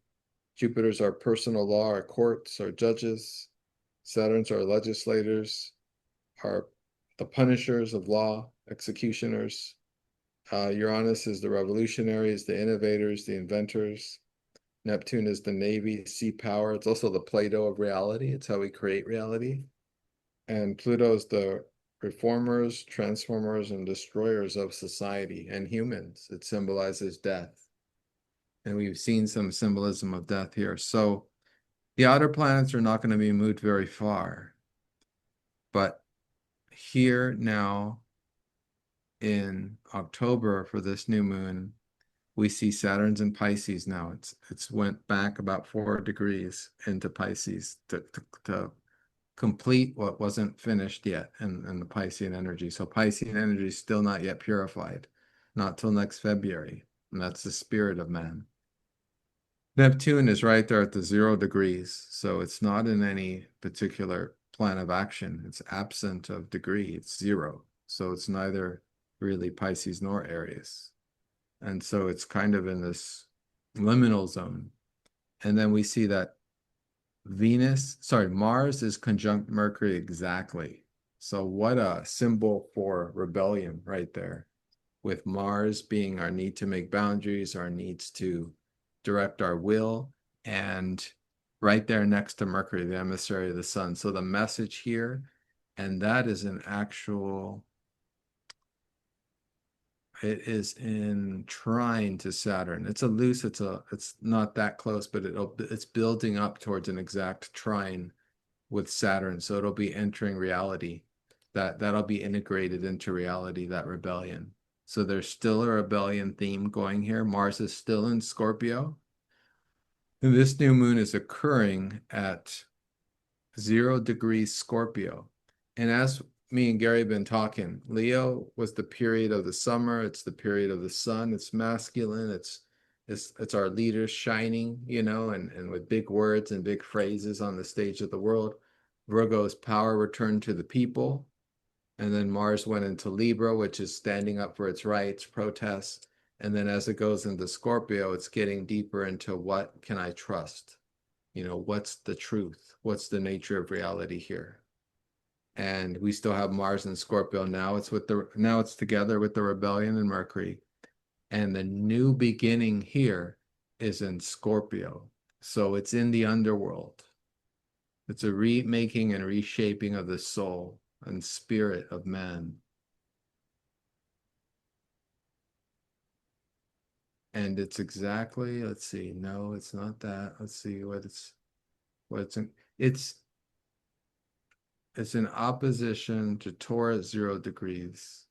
Jupiter's our personal law, our courts, our judges. Saturn's our legislators, our the punishers of law, executioners. Uranus is the revolutionaries, the innovators, the inventors. Neptune is the navy, sea power. It's also the Plato of reality. It's how we create reality. And Pluto is the reformers, transformers, and destroyers of society and humans. It symbolizes death. And we've seen some symbolism of death here. So the outer planets are not going to be moved very far. But here now in October for this new moon, we see Saturn's in Pisces now. It's went back about 4 degrees into Pisces to complete what wasn't finished yet in the Piscean energy. So Piscean energy is still not yet purified, not till next February. And that's the spirit of man. Neptune is right there at the 0 degrees. So it's not in any particular plan of action. It's absent of degree. It's zero. So it's neither really Pisces nor Aries. And so it's kind of in this liminal zone. And then we see that Mars is conjunct Mercury exactly. So what a symbol for rebellion right there, with Mars being our need to make boundaries, our needs to direct our will, and right there next to Mercury, the emissary of the sun. So the message here, and that is an actual, it is in trine to Saturn. It's it's not that close, but it's building up towards an exact trine with Saturn. So it'll be entering reality. That'll be integrated into reality, that rebellion. So there's still a rebellion theme going here. Mars is still in Scorpio. And this new moon is occurring at 0 degrees Scorpio. And as me and Gary have been talking, Leo was the period of the summer. It's the period of the sun. It's masculine. It's our leaders shining, and with big words and big phrases on the stage of the world. Virgo's power returned to the people. And then Mars went into Libra, which is standing up for its rights, protests. And then as it goes into Scorpio, it's getting deeper into what can I trust? What's the truth? What's the nature of reality here? And we still have Mars and Scorpio now. Now it's together with the rebellion and Mercury. And the new beginning here is in Scorpio. So it's in the underworld. It's a remaking and reshaping of the soul and spirit of man. And it's exactly, let's see, no, it's not that. Let's see it's in opposition to Taurus 0 degrees.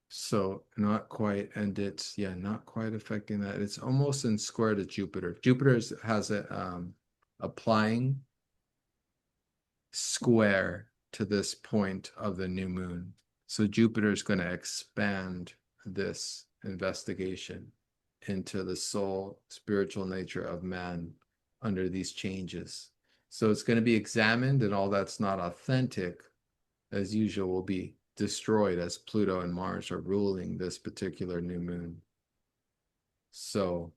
So not quite, and it's, not quite affecting that. It's almost in square to Jupiter. Jupiter has a applying square to this point of the new moon. So Jupiter is going to expand this investigation into the soul, spiritual nature of man under these changes. So it's going to be examined, and all that's not authentic, as usual, will be destroyed as Pluto and Mars are ruling this particular new moon. So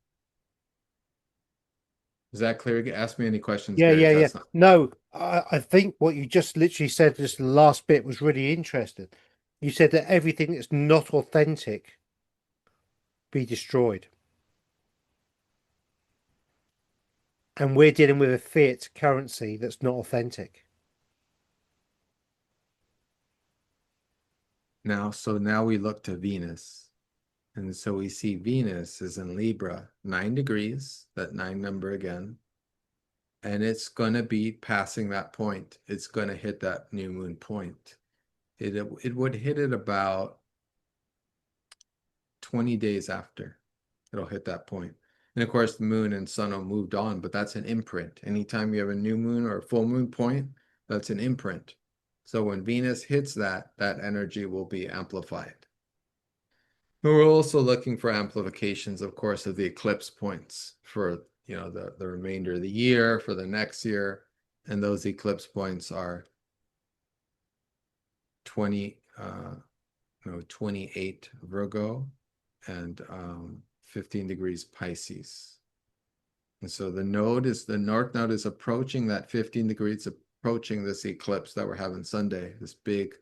is that clear? Ask me any questions, Yeah, Gary, yeah, if yeah. that's not. No, I think what you just literally said, this last bit, was really interesting. You said that everything that's not authentic be destroyed. And we're dealing with a fiat currency that's not authentic. Now we look to Venus. And so we see Venus is in Libra, 9 degrees, that 9 number again. And it's going to be passing that point. It's going to hit that new moon point. It would hit it about 20 days after. It'll hit that point. And of course, the moon and sun will moved on, but that's an imprint. Anytime you have a new moon or a full moon point, that's an imprint. So when Venus hits that energy will be amplified. But we're also looking for amplifications, of course, of the eclipse points for the remainder of the year, for the next year. And those eclipse points are 28 Virgo and 15 degrees Pisces. And so the north node is approaching that 15 degrees, approaching this eclipse that we're having Sunday, this big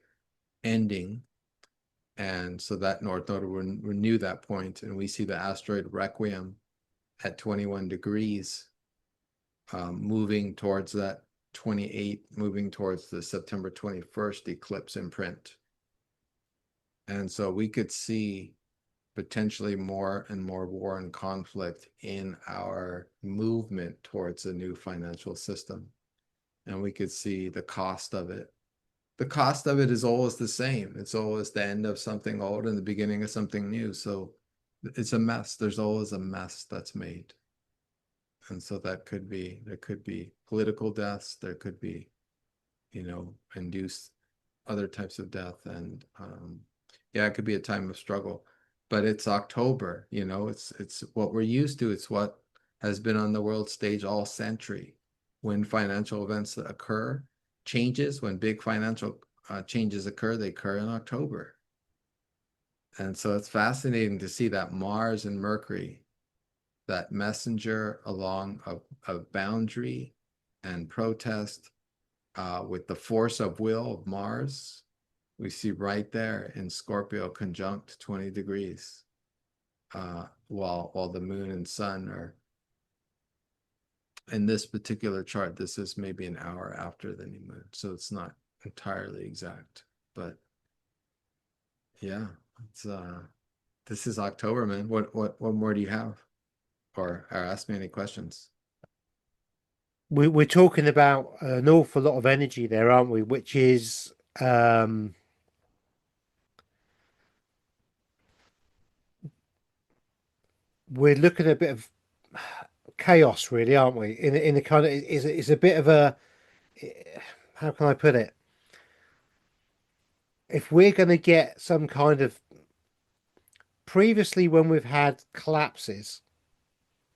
ending. And so that north node will renew that point. And we see the asteroid Requiem at 21 degrees, moving towards that 28, moving towards the September 21st eclipse imprint. And so we could see potentially more and more war and conflict in our movement towards a new financial system. And we could see the cost of it. The cost of it is always the same. It's always the end of something old and the beginning of something new. So it's a mess. There's always a mess that's made. And so there could be political deaths. There could be, induced other types of death. And it could be a time of struggle. But it's October, it's what we're used to. It's what has been on the world stage all century. when financial events occur, changes, when big financial changes occur, they occur in October. And so it's fascinating to see that Mars and Mercury, that messenger along a boundary and protest with the force of will of Mars, we see right there in Scorpio conjunct 20 degrees, while the moon and sun are, in this particular chart, this is maybe an hour after the new moon, so it's not entirely exact, but yeah, it's this is October, man. What more do you have? Or ask me any questions. We're talking about an awful lot of energy there, aren't we? Which is we're looking at a bit of chaos, really, aren't we? In a kind of is a bit of a, how can I put it? If we're going to get some kind of, previously when we've had collapses,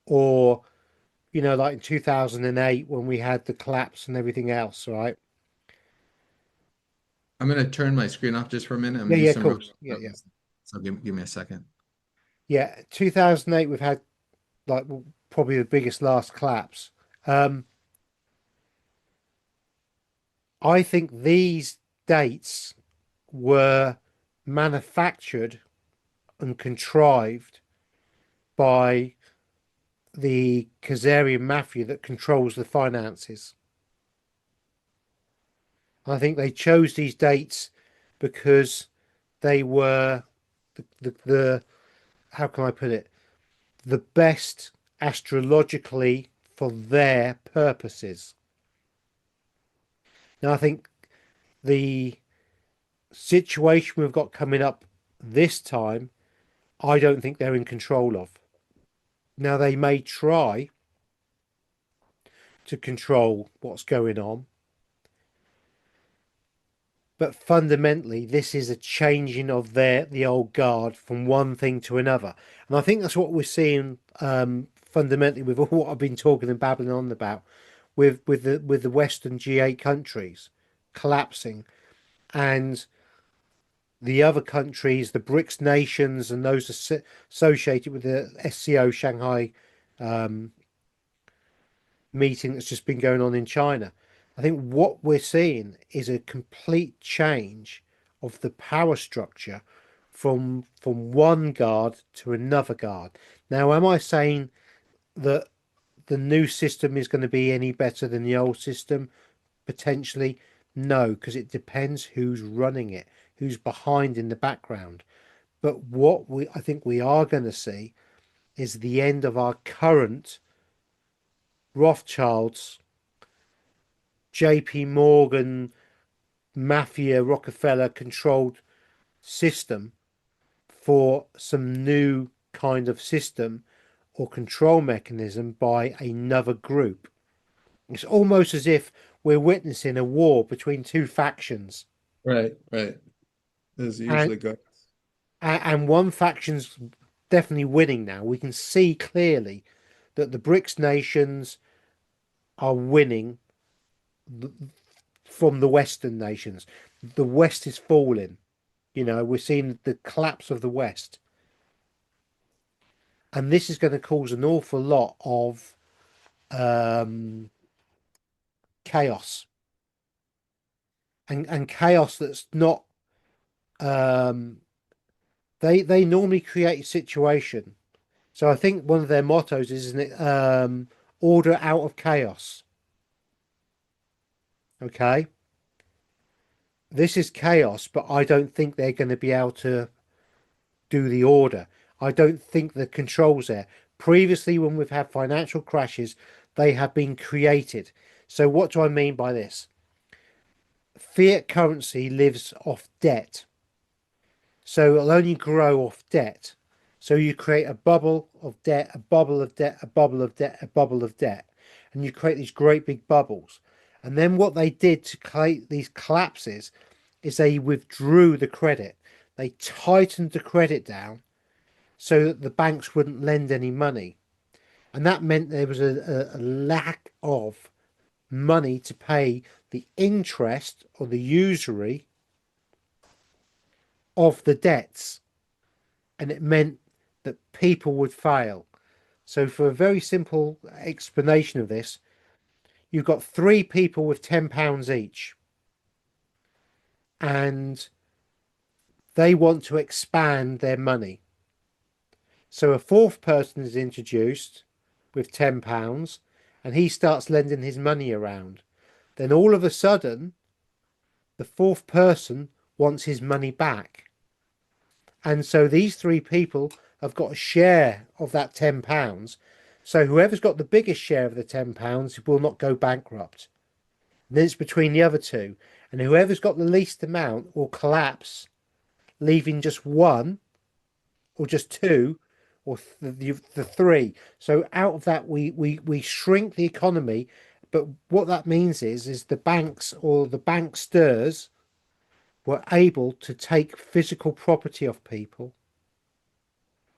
or like in 2008 when we had the collapse and everything else, right? I'm gonna turn my screen off just for a minute. I'm Yeah, gonna do yeah, some cool. real quick Yeah, yeah, notes. So give me a second. yeah. 2008 we've had like probably the biggest last collapse. Um, I think these dates were manufactured and contrived by the Khazarian mafia that controls the finances. I think they chose these dates because they were the how can I put it, the best astrologically for their purposes. Now I think the situation we've got coming up this time, I don't think they're in control of. Now they may try to control what's going on, but fundamentally this is a changing of the old guard from one thing to another. And I think that's what we're seeing fundamentally with all what I've been talking and babbling on about with the Western G8 countries collapsing, and the other countries, the BRICS nations, and those associated with the SCO Shanghai meeting that's just been going on in China. I think what we're seeing is a complete change of the power structure from one guard to another guard. Now, am I saying that the new system is going to be any better than the old system? Potentially, no, because it depends who's running it, who's behind in the background. But what I think we are going to see is the end of our current Rothschilds, JP Morgan, mafia, Rockefeller controlled system for some new kind of system or control mechanism by another group. It's almost as if we're witnessing a war between two factions, Right, right. This and usually goes. and one faction's definitely winning now. We can see clearly that the BRICS nations are winning from the Western nations. The West is falling. We're seeing the collapse of the West. And this is going to cause an awful lot of um, chaos, and chaos that's not. Um, they normally create a situation. So I think one of their mottos is, isn't it, order out of chaos. Okay, this is chaos, but I don't think they're going to be able to do the order. I don't think the controls there. Previously, when we've had financial crashes, they have been created. So what do I mean by this? Fiat currency lives off debt. So it'll only grow off debt. So you create a bubble of debt, a bubble of debt, a bubble of debt, a bubble of debt. And you create these great big bubbles. And then what they did to create these collapses is they withdrew the credit. They tightened the credit down so that the banks wouldn't lend any money. And that meant there was a lack of money to pay the interest or the usury of the debts, and it meant that people would fail. So, for a very simple explanation of this, you've got three people with £10 each, and they want to expand their money. So, a fourth person is introduced with £10, and he starts lending his money around. Then, all of a sudden, the fourth person wants his money back. And so these three people have got a share of that £10. So whoever's got the biggest share of the £10 will not go bankrupt. And then it's between the other two. And whoever's got the least amount will collapse, leaving just one or just two or the three. So out of that, we shrink the economy. But what that means is the banks or the banksters were able to take physical property off people,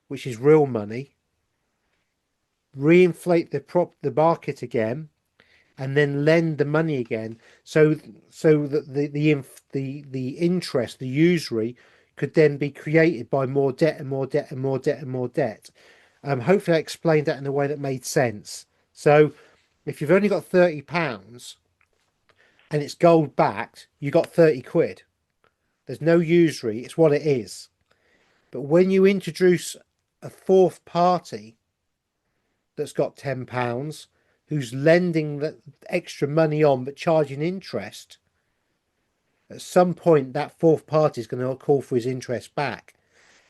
which is real money, reinflate the market again, and then lend the money again, so that the interest, the usury, could then be created by more debt and more debt and more debt and more debt. Hopefully, I explained that in a way that made sense. So, if you've only got £30 and it's gold backed, you got 30 quid. There's no usury; it's what it is. But when you introduce a fourth party that's got £10, who's lending that extra money on but charging interest, at some point that fourth party is going to call for his interest back.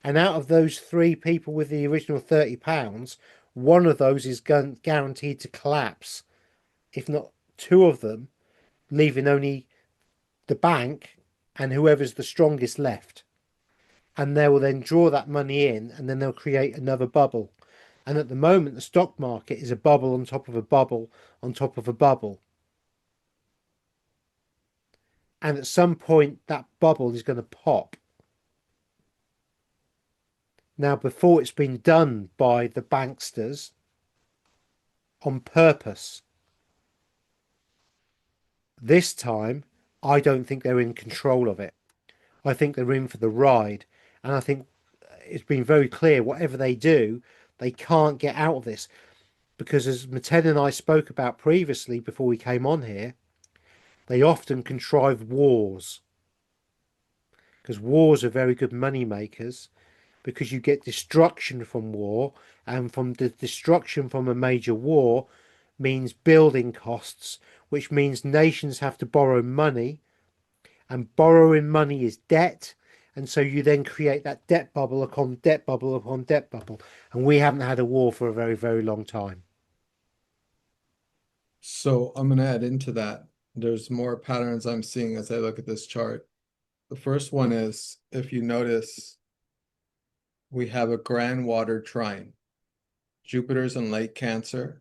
And out of those three people with the original £30, one of those is guaranteed to collapse, if not two of them, leaving only the bank and whoever's the strongest left. And they will then draw that money in, and then they'll create another bubble. And at the moment, the stock market is a bubble on top of a bubble on top of a bubble. And at some point, that bubble is going to pop. Now, before it's been done by the banksters on purpose, this time, I don't think they're in control of it. I think they're in for the ride. And I think it's been very clear whatever they do, they can't get out of this. Because as Meten and I spoke about previously before we came on here, they often contrive wars. Because wars are very good money makers, because you get destruction from war, and from the destruction from a major war means building costs, which means nations have to borrow money, and borrowing money is debt. And so you then create that debt bubble upon debt bubble upon debt bubble. And we haven't had a war for a very, very long time. So I'm going to add into that. There's more patterns I'm seeing as I look at this chart. The first one is, if you notice, we have a grand water trine. Jupiter's in late Cancer.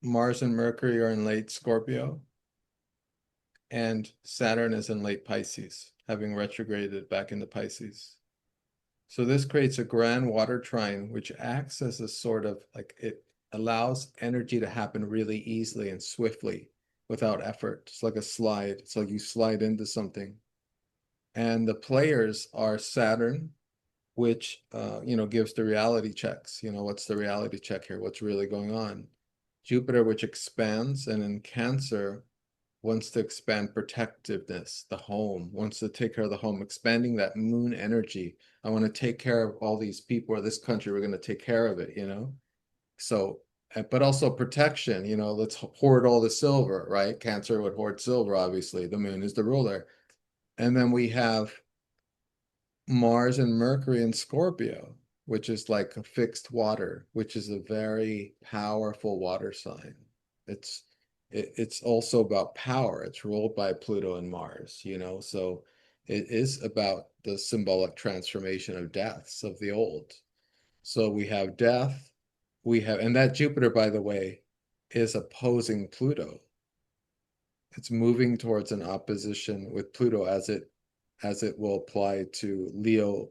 Mars and Mercury are in late Scorpio. And Saturn is in late Pisces, having retrograded back into Pisces. So this creates a grand water trine, which acts as a sort of like, it allows energy to happen really easily and swiftly without effort. It's like a slide. It's like you slide into something. And the players are Saturn, which gives the reality checks. What's the reality check here? What's really going on? Jupiter, which expands, and in Cancer, wants to expand protectiveness, the home, wants to take care of the home, expanding that moon energy. I want to take care of all these people or this country. We're going to take care of it, So, but also protection, let's hoard all the silver, right? Cancer would hoard silver, obviously. The moon is the ruler. And then we have Mars and Mercury in Scorpio, which is like a fixed water, which is a very powerful water sign. It's also about power. It's ruled by Pluto and Mars, so it is about the symbolic transformation of deaths of the old. So we have death, and that Jupiter, by the way, is opposing Pluto. It's moving towards an opposition with Pluto as it will apply to Leo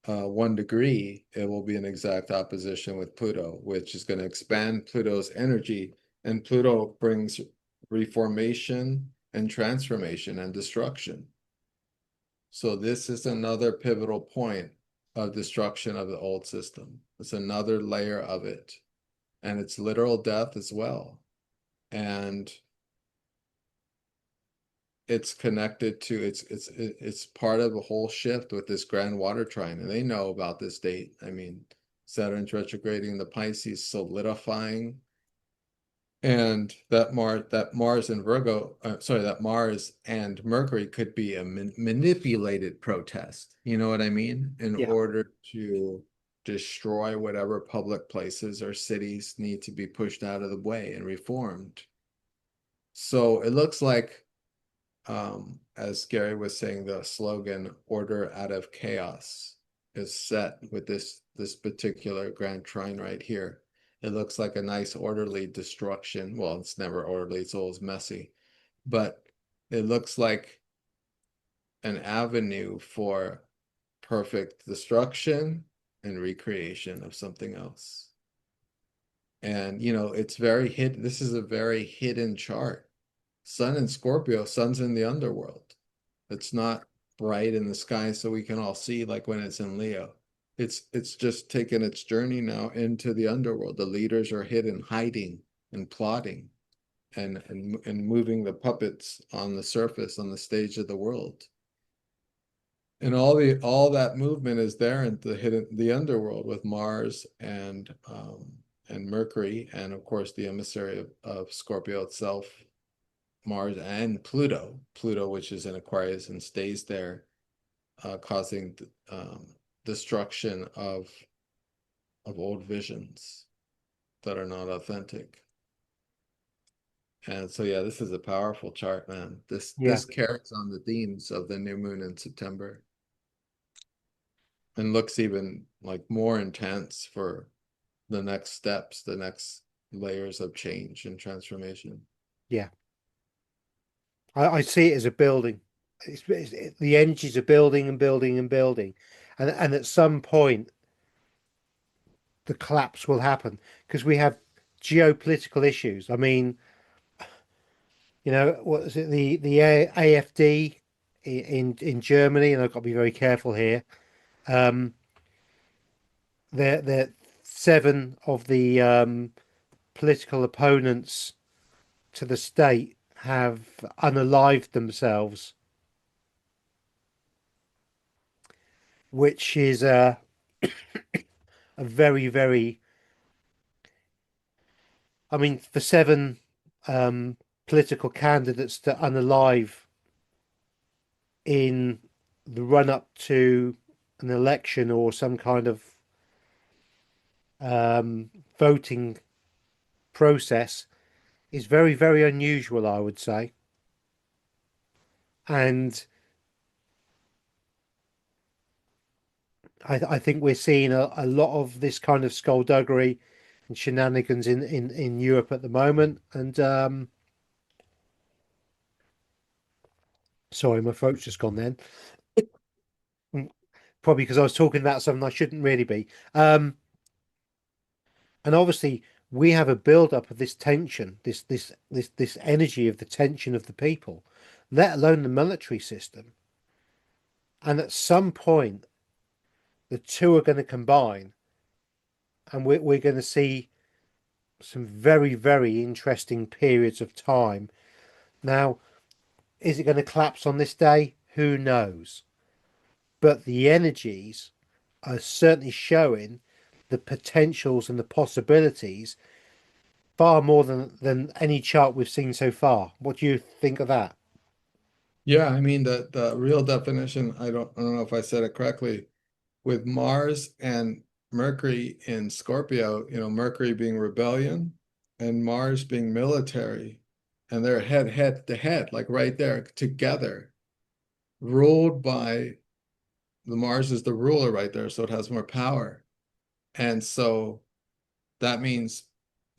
1 degree. It will be an exact opposition with Pluto, which is going to expand Pluto's energy And Pluto brings reformation and transformation and destruction. So this is another pivotal point of destruction of the old system. It's another layer of it. And it's literal death as well. And it's connected to it's part of a whole shift with this grand water trine, and they know about this date. I mean, Saturn's retrograding the Pisces, solidifying, and that Mars and Virgo, that Mars and Mercury could be a manipulated protest. You know what I mean? In Yeah. order to destroy whatever public places or cities need to be pushed out of the way and reformed. So it looks like, as Gary was saying, the slogan "Order out of chaos" is set with this particular grand trine right here. It looks like a nice orderly destruction. Well, it's never orderly, it's always messy, but it looks like an avenue for perfect destruction and recreation of something else. And it's very hidden. This is a very hidden chart. Sun in Scorpio, sun's in the underworld. It's not bright in the sky so we can all see like when it's in Leo. It's just taken its journey now into the underworld. The leaders are hidden, hiding and plotting and moving the puppets on the surface, on the stage of the world. And all that movement is there in the underworld with Mars and Mercury, and of course the emissary of Scorpio itself, Mars and Pluto, which is in Aquarius and stays there, causing destruction of old visions that are not authentic. And so, yeah, this is a powerful chart, man. Yeah. This carries on the themes of the new moon in September, and looks even like more intense for the next steps, the next layers of change and transformation. Yeah. I see it as a building. The energies are building and building and building, and at some point the collapse will happen because we have geopolitical issues. I mean, what is it? The AFD in Germany, and I've got to be very careful here. Um, they're seven of the political opponents to the state have unalived themselves, which is a very, very, I mean, for seven political candidates to unalive in the run up to an election or some kind of voting process is very, very unusual, I would say. And I think we're seeing a lot of this kind of skullduggery and shenanigans in Europe at the moment. And sorry, my throat's just gone then. Probably because I was talking about something I shouldn't really be. And obviously we have a build up of this tension, this energy of the tension of the people, let alone the military system. And at some point, the two are going to combine, and we're going to see some very, very interesting periods of time. Now, is it going to collapse on this day? Who knows? But the energies are certainly showing the potentials and the possibilities far more than any chart we've seen so far. What do you think of that? Yeah, I mean the real definition, I don't know if I said it correctly, with Mars and Mercury in Scorpio, Mercury being rebellion and Mars being military, and they're head to head, like right there together, ruled by the Mars is the ruler right there, so it has more power. And so that means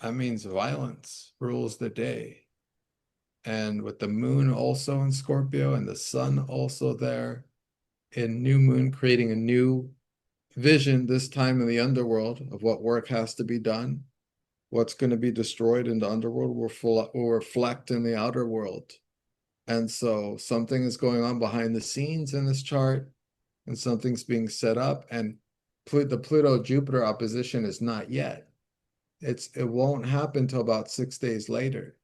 violence rules the day. And with the moon also in Scorpio and the sun also there in new moon, creating a new vision, this time in the underworld, of what work has to be done. what's going to be destroyed in the underworld will reflect in the outer world. And so something is going on behind the scenes in this chart, and something's being set up. And the Pluto-Jupiter opposition is not yet. It won't happen until about 6 days later.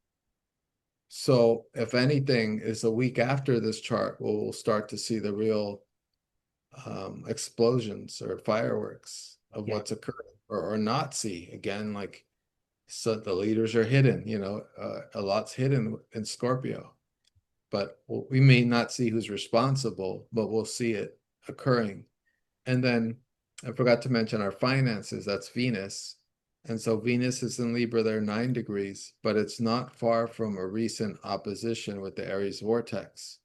So if anything, is a week after this chart, we'll start to see the real explosions or fireworks of Yeah, what's occurring, or not see again. Like, so the leaders are hidden, a lot's hidden in Scorpio, but we may not see who's responsible, but we'll see it occurring. And then I forgot to mention our finances, that's Venus. And so Venus is in Libra, there 9 degrees, but it's not far from a recent opposition with the Aries vortex.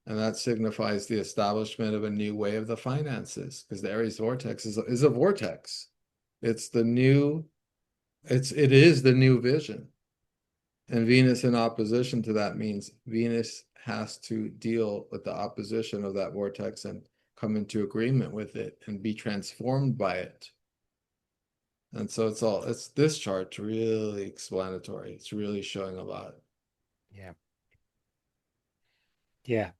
And that signifies the establishment of a new way of the finances, because the Aries vortex is a vortex. It's the new, it is the new vision. And Venus in opposition to that means Venus has to deal with the opposition of that vortex and come into agreement with it and be transformed by it. And so it's this chart's really explanatory. It's really showing a lot. yeah, yeah.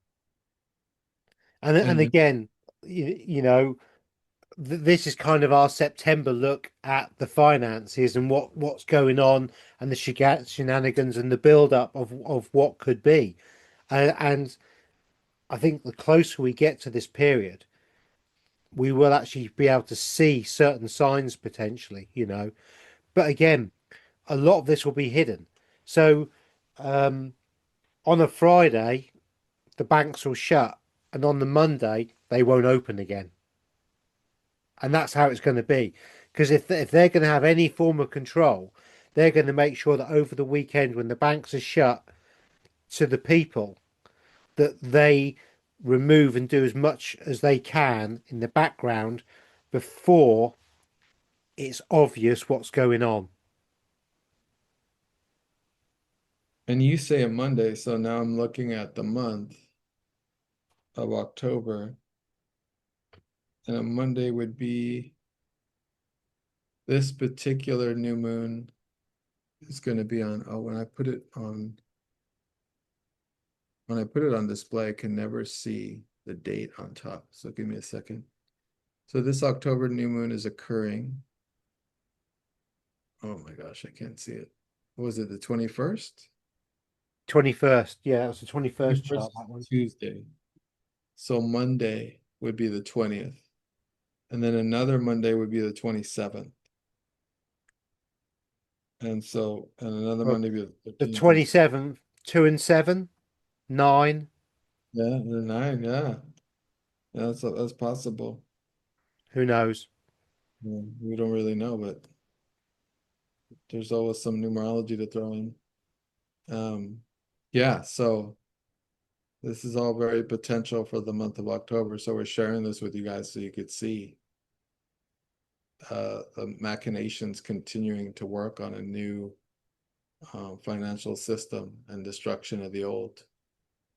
And And again, you know, this is kind of our September look at the finances and what's going on and the shenanigans and the build up of what could be. And I think the closer we get to this period, we will actually be able to see certain signs potentially, But again, a lot of this will be hidden. So on a Friday, the banks will shut, and on the Monday, they won't open again. And that's how it's going to be. Because if they're going to have any form of control, they're going to make sure that over the weekend, when the banks are shut to the people, that they remove and do as much as they can in the background before it's obvious what's going on. you say a Monday, so now I'm looking at the month of October, and a Monday would be this particular new moon is going to be on, oh, when I put it on display, I can never see the date on top. So give me a second. So this October new moon is occurring. Oh my gosh, I can't see it. Was it the 21st? 21st. Yeah, that was the 21st 21st chart, that one. Tuesday. So Monday would be the 20th. And then another Monday would be the 27th. And another Well, Monday would be the the 13th. 27th, 2 and 7, 9. Yeah, the 9, yeah. Yeah, that's possible. Who knows? Yeah, we don't really know, but there's always some numerology to throw in. Yeah, so this is all very potential for the month of October. So we're sharing this with you guys so you could see the machinations continuing to work on a new financial system and destruction of the old.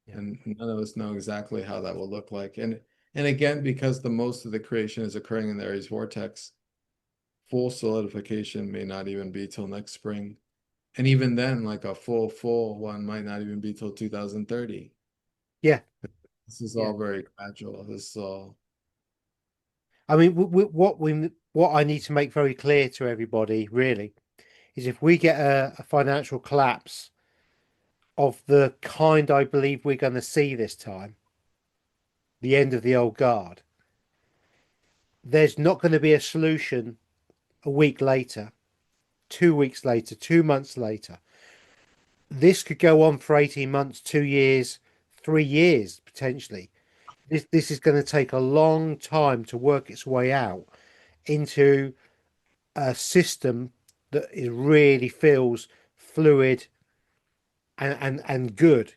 Yeah. And none of us know exactly how that will look like. And again, because the most of the creation is occurring in the Aries vortex, full solidification may not even be till next spring. And even then, like a full one might not even be till 2030. Yeah. This is Yeah. all very gradual. This is all. I mean, what I need to make very clear to everybody really is if we get a financial collapse of the kind I believe we're going to see this time, the end of the old guard, there's not going to be a solution a week later, 2 weeks later, 2 months later. This could go on for 18 months, 2 years, 3 years potentially. This is going to take a long time to work its way out into a system that it really feels fluid and good,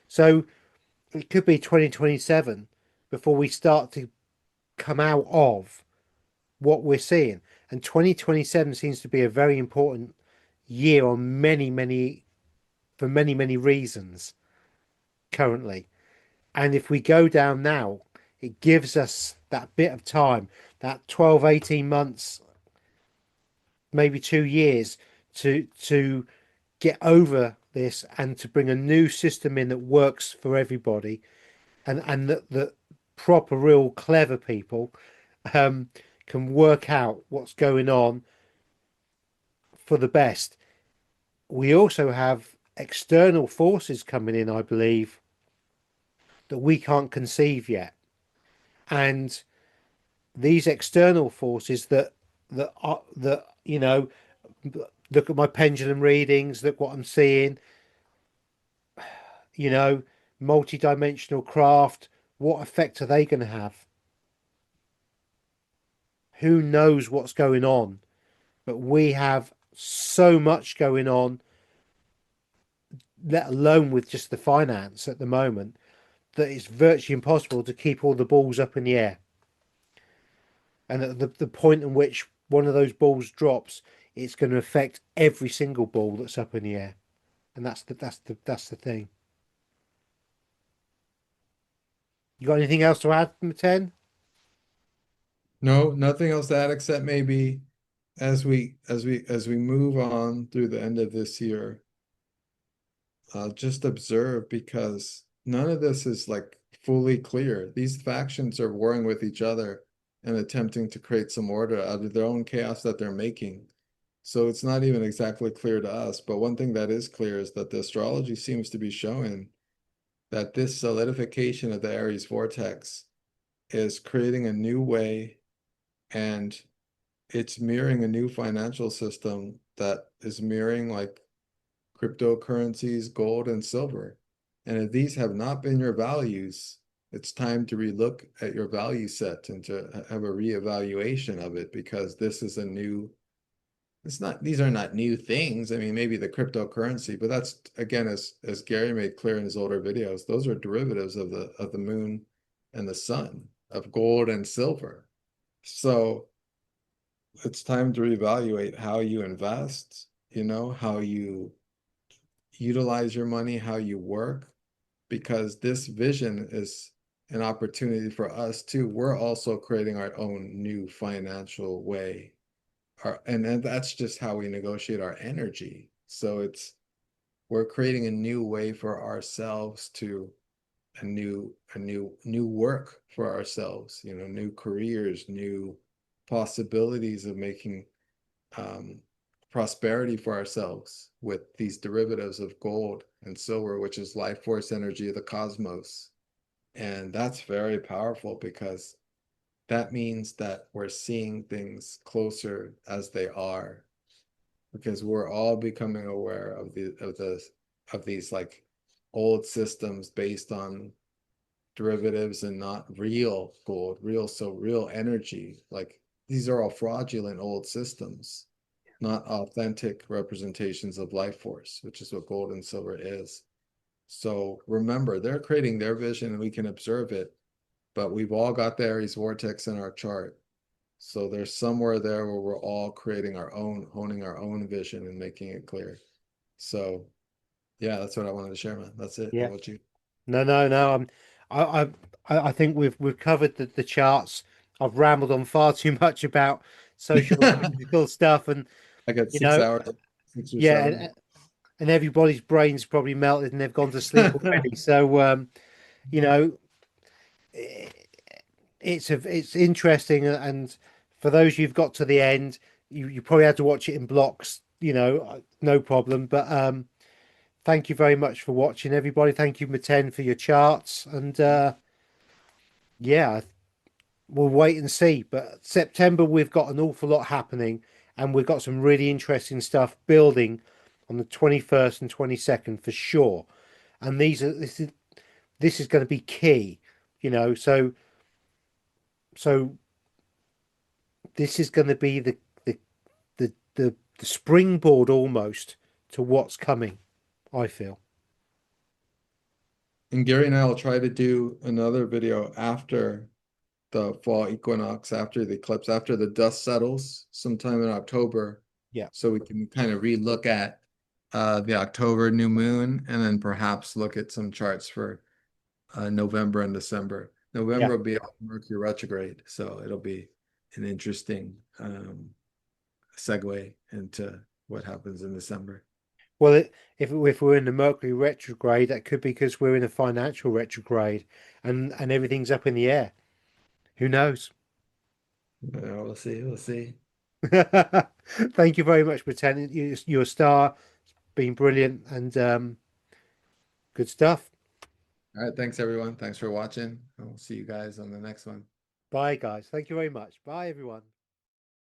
So it could be 2027 before we start to come out of what we're seeing. And 2027 seems to be a very important year on for many reasons currently. And if we go down now, it gives us that bit of time, that 12, 18 months maybe 2 years to get over this and to bring a new system in that works for everybody, and that proper, real clever people um, can work out what's going on for the best. We also have external forces coming in, I believe, that we can't conceive yet. And these external forces that look at my pendulum readings, look what I'm seeing, you know, multi-dimensional craft, what effect are they going to have? Who knows what's going on? But we have so much going on, let alone with just the finance at the moment, that it's virtually impossible to keep all the balls up in the air. And at the point in which one of those balls drops, it's going to affect every single ball that's up in the air. And that's the thing. You got anything else to add, Meten? No, nothing else to add except maybe as we move on through the end of this year, just observe because none of this is like fully clear. These factions are warring with each other and attempting to create some order out of their own chaos that they're making. So it's not even exactly clear to us. But one thing that is clear is that the astrology seems to be showing that this solidification of the Aries vortex is creating a new way, and it's mirroring a new financial system that is mirroring like cryptocurrencies, gold, and silver. And if these have not been your values, it's time to relook at your value set and to have a reevaluation of it, because this is a new, it's not, these are not new things. I mean, maybe the cryptocurrency, but that's again, as Gary made clear in his older videos, those are derivatives of the moon and the sun, of gold and silver. So it's time to reevaluate how you invest, how you utilize your money, how you work, because this vision is an opportunity for us too. We're also creating our own new financial way. And that's just how we negotiate our energy. So we're creating a new way for ourselves to a new work for ourselves, new careers, new possibilities of making um, prosperity for ourselves with these derivatives of gold and silver, which is life force energy of the cosmos. And that's very powerful because that means that we're seeing things closer as they are, because we're all becoming aware of these like old systems based on derivatives and not real gold, real energy. Like these are all fraudulent old systems, not authentic representations of life force, which is what gold and silver is. So remember, they're creating their vision and we can observe it, but we've all got the Aries vortex in our chart. So there's somewhere there where we're all creating our own, honing our own vision and making it clear. So yeah, that's what I wanted to share, man. That's it. What Yeah. about you? No, no, no. I, I think we've covered the charts. I've rambled on far too much about sociological stuff, and I got you six know, hours, 6 or 7. yeah, and everybody's brains probably melted and they've gone to sleep already. So, you know, it's interesting, and for those who've got to the end, you probably had to watch it in blocks. No problem. But thank you very much for watching, everybody. Thank you, Meten, for your charts, and yeah, we'll wait and see. But September, we've got an awful lot happening, and we've got some really interesting stuff building on the 21st and 22nd for sure. And this is going to be key, so this is going to be the springboard almost to what's coming, I feel. And Gary and I will try to do another video after the fall equinox, after the eclipse, after the dust settles sometime in October, Yeah, so we can kind of relook at the October new moon and then perhaps look at some charts for November and December. yeah, November will be Mercury retrograde, so it'll be an interesting segue into what happens in December. Well, if we're in the Mercury retrograde, that could be because we're in a financial retrograde, and everything's up in the air. Who knows? We'll see. We'll see. Thank you very much, Meten. You're a star. It's been brilliant and good stuff. All right. Thanks, everyone. Thanks for watching. I'll see you guys on the next one. Bye, guys. Thank you very much. Bye, everyone.